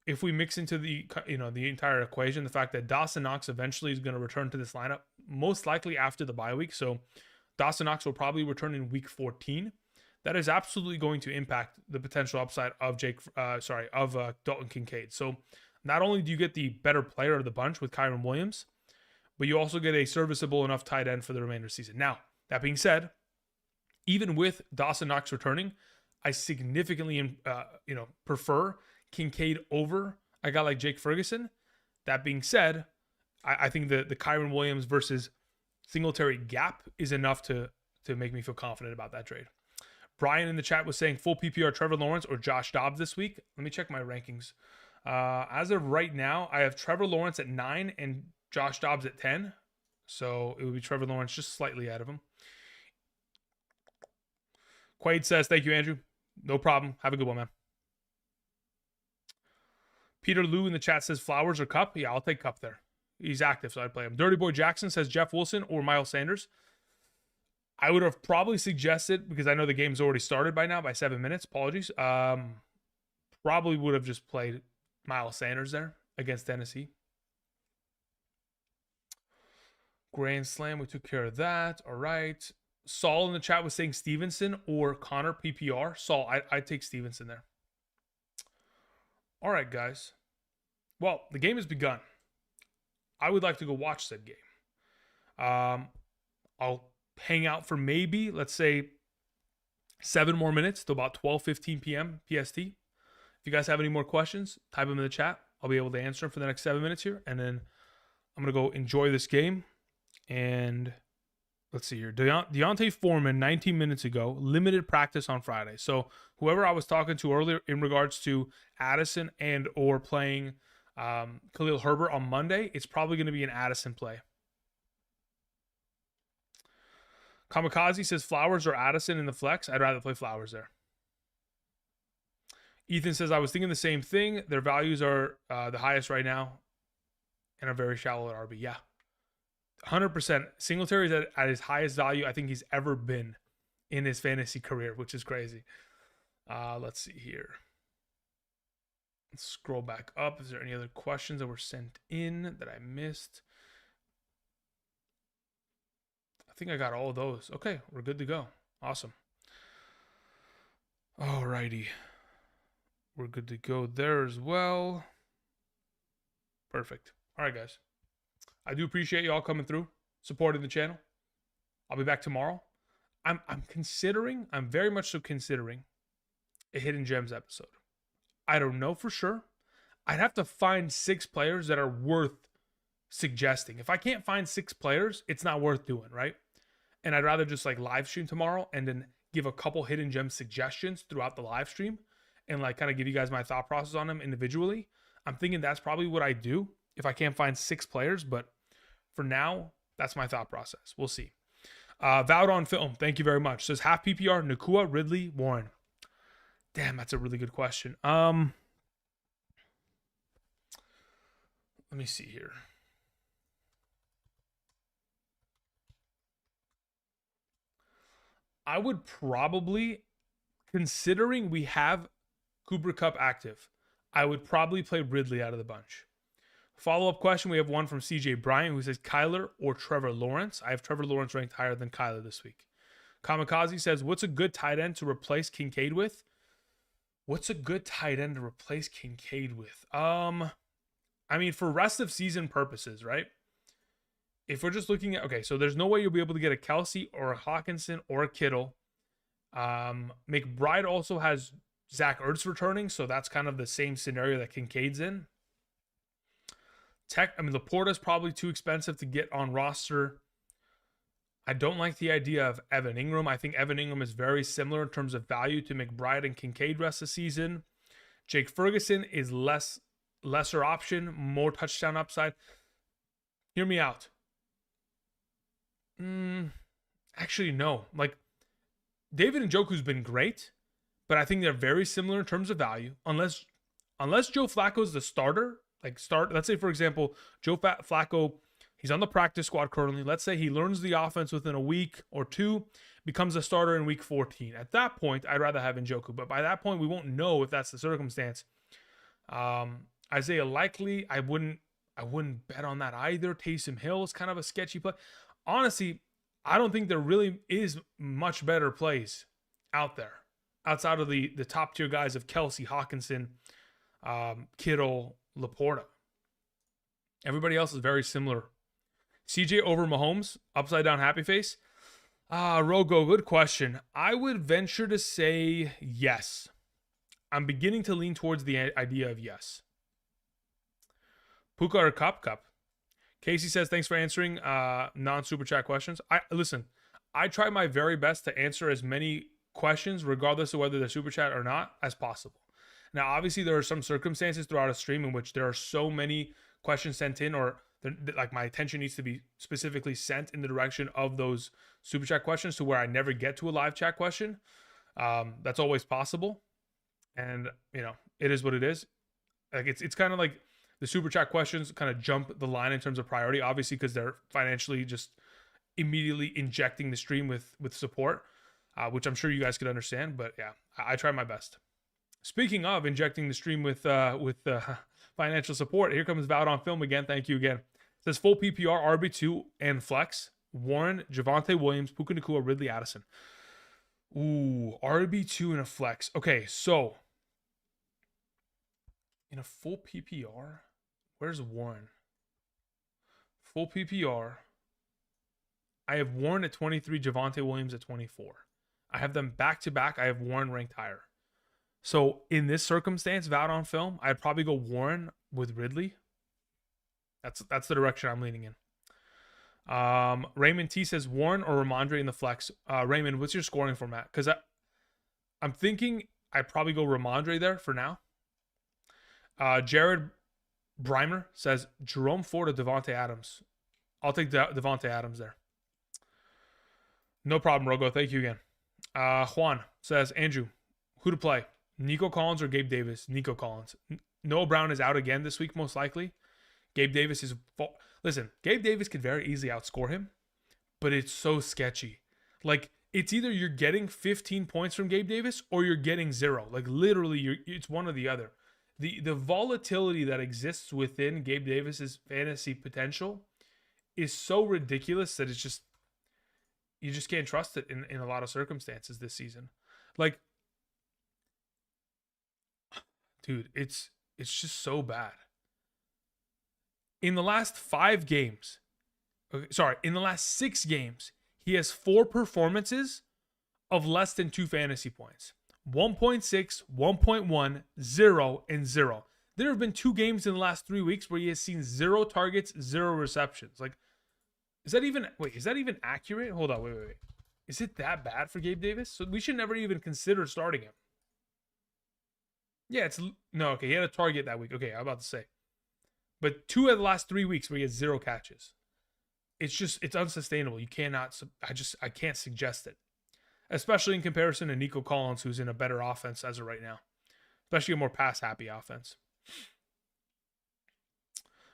if we mix into the entire equation, the fact that Dawson Knox eventually is going to return to this lineup, most likely after the bye week. So Dawson Knox will probably return in week 14. That is absolutely going to impact the potential upside of Dalton Kincaid. So not only do you get the better player of the bunch with Kyron Williams, but you also get a serviceable enough tight end for the remainder of the season. Now, that being said, even with Dawson Knox returning, I significantly prefer Kincaid over a guy like Jake Ferguson. That being said, I think the Kyron Williams versus Singletary gap is enough to make me feel confident about that trade. Brian in the chat was saying full PPR Trevor Lawrence or Josh Dobbs this week. Let me check my rankings. As of right now, I have Trevor Lawrence at 9 and Josh Dobbs at 10. So it would be Trevor Lawrence just slightly ahead of him. Quaid says, thank you, Andrew. No problem. Have a good one, man. Peter Lou in the chat says Flowers or Cup. Yeah, I'll take Cup there. He's active, so I'd play him. Dirty Boy Jackson says Jeff Wilson or Miles Sanders. I would have probably suggested, because I know the game's already started by now by 7 minutes. Apologies. Probably would have just played Miles Sanders there against Tennessee. Grand Slam, we took care of that. All right. Saul in the chat was saying Stevenson or Connor PPR. Saul, I'd take Stevenson there. All right, guys. Well, the game has begun. I would like to go watch that game. I'll hang out for maybe, let's say, 7 more minutes to about 12:15 p.m. PST. If you guys have any more questions, type them in the chat. I'll be able to answer them for the next 7 minutes here. And then I'm going to go enjoy this game. And let's see here. Deontay Foreman, 19 minutes ago, limited practice on Friday. So whoever I was talking to earlier in regards to Addison and or playing Khalil Herbert on Monday, it's probably going to be an Addison play. Kamikaze says Flowers or Addison in the flex. I'd rather play Flowers there. Ethan says, I was thinking the same thing. Their values are the highest right now and are very shallow at RB. Yeah. 100%. Singletary is at his highest value I think he's ever been in his fantasy career, which is crazy. Let's see here. Let's scroll back up. Is there any other questions that were sent in that I missed? I think I got all of those. Okay, we're good to go. Awesome. Alrighty. We're good to go there as well. Perfect. All right, guys. I do appreciate y'all coming through, supporting the channel. I'll be back tomorrow. I'm very much so considering a Hidden Gems episode. I don't know for sure. I'd have to find 6 players that are worth suggesting. If I can't find 6 players, it's not worth doing, right? And I'd rather just like live stream tomorrow and then give a couple Hidden Gem suggestions throughout the live stream and like kind of give you guys my thought process on them individually. I'm thinking that's probably what I do if I can't find 6 players, but for now, that's my thought process. We'll see. Vowed on Film, thank you very much. Says half PPR, Nakua, Ridley, Warren. Damn, that's a really good question. Let me see here. I would probably, considering we have Cooper Cup active, I would probably play Ridley out of the bunch. Follow-up question, we have one from CJ Bryant who says Kyler or Trevor Lawrence. I have Trevor Lawrence ranked higher than Kyler this week. Kamikaze says, what's a good tight end to replace Kincaid with? What's a good tight end to replace Kincaid with? I mean, for rest of season purposes, right? If we're just looking at, okay, so there's no way you'll be able to get a Kelsey or a Hawkinson or a Kittle. McBride also has Zach Ertz returning, so that's kind of the same scenario that Kincaid's in. Laporta's probably too expensive to get on roster. I don't like the idea of Evan Ingram. I think Evan Ingram is very similar in terms of value to McBride and Kincaid rest of the season. Jake Ferguson is lesser option, more touchdown upside. Hear me out. Actually, no. Like, David Njoku's been great, but I think they're very similar in terms of value. Unless Joe Flacco's the starter, let's say, for example, Joe Flacco, he's on the practice squad currently. Let's say he learns the offense within a week or two, becomes a starter in week 14. At that point, I'd rather have Njoku. But by that point, we won't know if that's the circumstance. Isaiah Likely, I wouldn't bet on that either. Taysom Hill is kind of a sketchy play. Honestly, I don't think there really is much better plays out there outside of the top tier guys of Kelsey, Hawkinson, Kittle, Laporta. Everybody else is very similar. CJ over Mahomes, upside down happy face. Rogo, good question. I would venture to say yes. I'm beginning to lean towards the idea of yes. Puka or Cup. Casey says, thanks for answering non-super chat questions. I try my very best to answer as many questions, regardless of whether they're super chat or not, as possible. Now, obviously, there are some circumstances throughout a stream in which there are so many questions sent in, or like my attention needs to be specifically sent in the direction of those super chat questions to where I never get to a live chat question. That's always possible. And, it is what it is. Like, it's kind of like the super chat questions kind of jump the line in terms of priority, obviously, because they're financially just immediately injecting the stream with support, which I'm sure you guys could understand. But yeah, I try my best. Speaking of injecting the stream with financial support, here comes Vowed on Film again. Thank you again. It says full PPR, RB2 and flex. Warren, Javonte Williams, Puka Nacua, Ridley Addison. Ooh, RB2 and a flex. Okay, so in a full PPR, where's Warren? Full PPR. I have Warren at 23, Javonte Williams at 24. I have them back to back. I have Warren ranked higher. So in this circumstance, Vowed on Film, I'd probably go Warren with Ridley. That's the direction I'm leaning in. Raymond T says Warren or Ramondre in the flex. Raymond, what's your scoring format? Because I'm thinking I'd probably go Ramondre there for now. Jared Breimer says Jerome Ford or Devontae Adams. I'll take Devontae Adams there. No problem, Rogo. Thank you again. Juan says, Andrew, who to play? Nico Collins or Gabe Davis? Nico Collins. Noah Brown is out again this week, most likely. Gabe Davis is... Listen, Gabe Davis could very easily outscore him, but it's so sketchy. Like, it's either you're getting 15 points from Gabe Davis or you're getting 0. Like, literally, it's one or the other. The volatility that exists within Gabe Davis's fantasy potential is so ridiculous that it's just... You just can't trust it in a lot of circumstances this season. Like, dude, it's just so bad. In the last 5 games, in the last 6 games, he has 4 performances of less than 2 fantasy points. 1.6, 1.1, 0, and 0. There have been 2 games in the last 3 weeks where he has seen 0 targets, 0 receptions. Like, is that even accurate? Hold on, wait. Is it that bad for Gabe Davis? So we should never even consider starting him. Yeah, he had a target that week. Okay, I'm about to say. But 2 of the last 3 weeks where he has 0 catches. It's unsustainable. You cannot, I can't suggest it. Especially in comparison to Nico Collins, who's in a better offense as of right now. Especially a more pass-happy offense.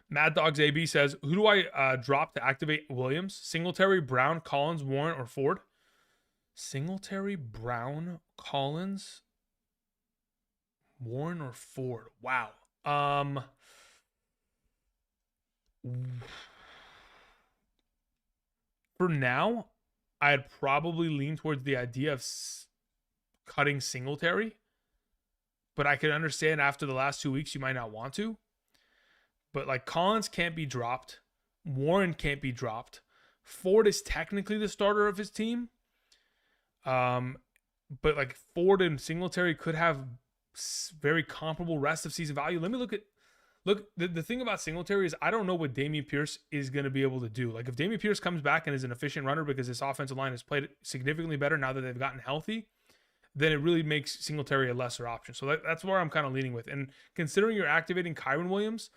Mad Dogs AB says, who do I drop to activate Williams? Singletary, Brown, Collins, Warren, or Ford? Singletary, Brown, Collins, Warren, or Ford? Wow. For now, I'd probably lean towards the idea of cutting Singletary, but I can understand after the last 2 weeks you might not want to. But like Collins can't be dropped, Warren can't be dropped. Ford is technically the starter of his team, but like Ford and Singletary could have very comparable rest of season value. Let me look. The thing about Singletary is I don't know what Dameon Pierce is going to be able to do. Like if Dameon Pierce comes back and is an efficient runner because his offensive line has played significantly better now that they've gotten healthy, then it really makes Singletary a lesser option. So that's where I'm kind of leaning with. And considering you're activating Kyron Williams,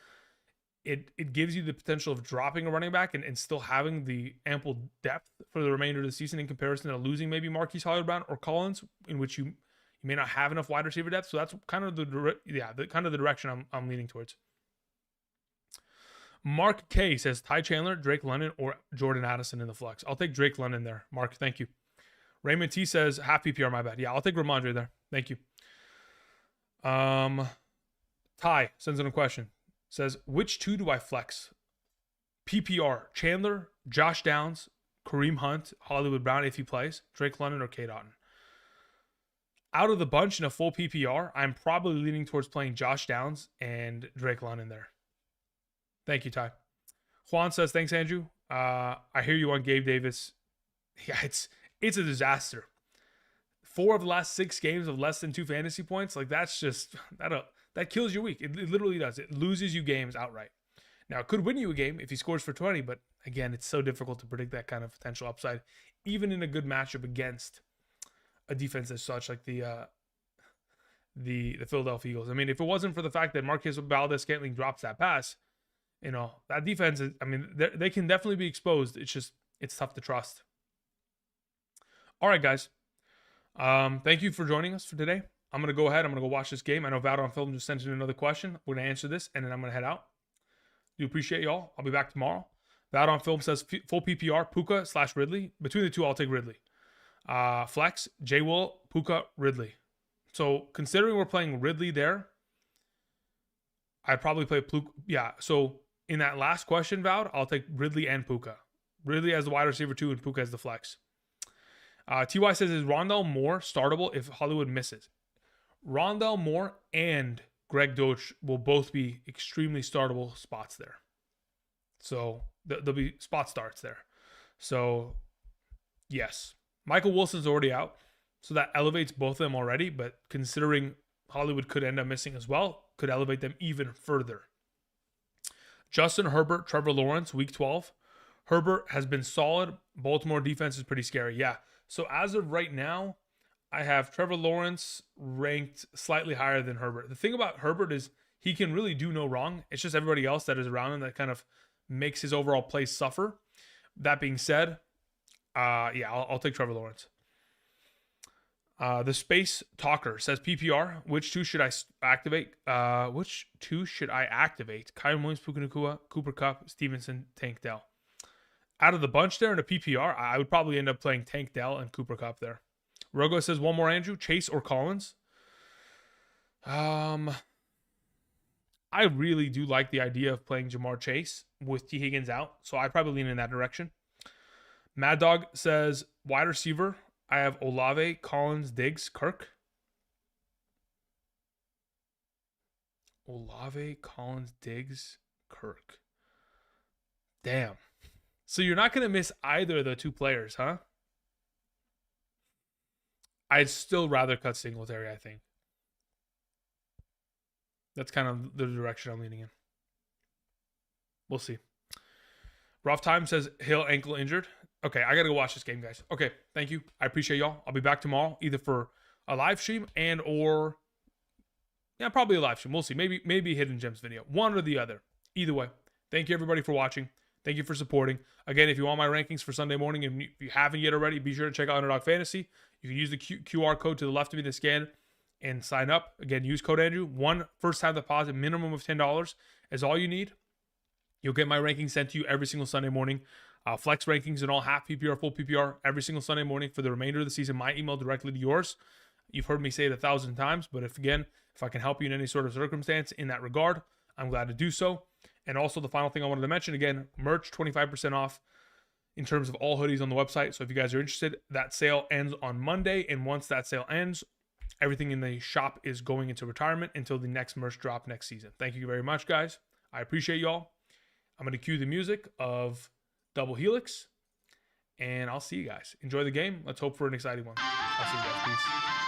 it gives you the potential of dropping a running back and still having the ample depth for the remainder of the season in comparison to losing maybe Marquise Hollywood-Brown or Collins, in which you may not have enough wide receiver depth. So that's kind of the direction I'm leaning towards. Mark K says Ty Chandler, Drake London, or Jordan Addison in the flex. I'll take Drake London there. Mark, thank you. Raymond T says half PPR, my bad. Yeah, I'll take Ramondre there. Thank you. Ty sends in a question. Says, which two do I flex? PPR, Chandler, Josh Downs, Kareem Hunt, Hollywood Brown if he plays, Drake London, or Cade Otton. Out of the bunch in a full PPR, I'm probably leaning towards playing Josh Downs and Drake London there. Thank you, Ty. Juan says, thanks, Andrew. I hear you on Gabe Davis. Yeah, it's a disaster. 4 of the last 6 games of less than 2 fantasy points, like that's just that kills your week. It literally does. It loses you games outright. Now, it could win you a game if he scores for 20, but again, it's so difficult to predict that kind of potential upside, even in a good matchup against a defense as such, like the Philadelphia Eagles. I mean, if it wasn't for the fact that Marquez Valdez-Scantling drops that pass, that defense is, they can definitely be exposed. It's tough to trust. All right, guys. Thank you for joining us for today. I'm going to go ahead. I'm going to go watch this game. I know Vowed on Film just sent in another question. We're going to answer this, and then I'm going to head out. Do appreciate y'all. I'll be back tomorrow. Vowed on Film says full PPR, Puka / Ridley. Between the two, I'll take Ridley. Flex, J. Will, Puka, Ridley. So considering we're playing Ridley there, I'd probably play Puka. Yeah, so in that last question, Vowed, I'll take Ridley and Puka. Ridley as the wide receiver 2 and Puka as the flex. TY says, is Rondell Moore startable if Hollywood misses? Rondell Moore and Greg Doach will both be extremely startable spots there. So there'll be spot starts there. So yes, Michael Wilson's already out. So that elevates both of them already. But considering Hollywood could end up missing as well, could elevate them even further. Justin Herbert, Trevor Lawrence, week 12. Herbert has been solid. Baltimore defense is pretty scary. Yeah. So as of right now, I have Trevor Lawrence ranked slightly higher than Herbert. The thing about Herbert is he can really do no wrong. It's just everybody else that is around him that kind of makes his overall play suffer. That being said, I'll take Trevor Lawrence. The Space Talker says PPR. Which two should I activate? Kyron Williams, Puka Nacua, Cooper Kupp, Stevenson, Tank Dell. Out of the bunch there in a PPR, I would probably end up playing Tank Dell and Cooper Kupp there. Rogo says one more, Andrew. Chase or Collins? I really do like the idea of playing Jamar Chase with T. Higgins out, so I'd probably lean in that direction. Mad Dog says wide receiver. I have Olave, Collins, Diggs, Kirk. Olave, Collins, Diggs, Kirk. Damn. So you're not going to miss either of the two players, huh? I'd still rather cut Singletary, I think. That's kind of the direction I'm leaning in. We'll see. Rough Time says Hill ankle injured. Okay, I got to go watch this game, guys. Okay, thank you. I appreciate y'all. I'll be back tomorrow either for a live stream or probably a live stream. We'll see. Maybe a Hidden Gems video. One or the other. Either way. Thank you, everybody, for watching. Thank you for supporting. Again, if you want my rankings for Sunday morning and if you haven't yet already, be sure to check out Underdog Fantasy. You can use the QR code to the left of me to scan and sign up. Again, use code Andrew. One first-time deposit, minimum of $10 is all you need. You'll get my rankings sent to you every single Sunday morning. Flex rankings and all, half PPR, full PPR, every single Sunday morning for the remainder of the season. My email directly to yours. You've heard me say it 1,000 times, but if I can help you in any sort of circumstance in that regard, I'm glad to do so. And also the final thing I wanted to mention, again, merch 25% off in terms of all hoodies on the website. So if you guys are interested, that sale ends on Monday. And once that sale ends, everything in the shop is going into retirement until the next merch drop next season. Thank you very much, guys. I appreciate y'all. I'm going to cue the music of Double Helix, and I'll see you guys. Enjoy the game. Let's hope for an exciting one. I'll see you guys. Peace.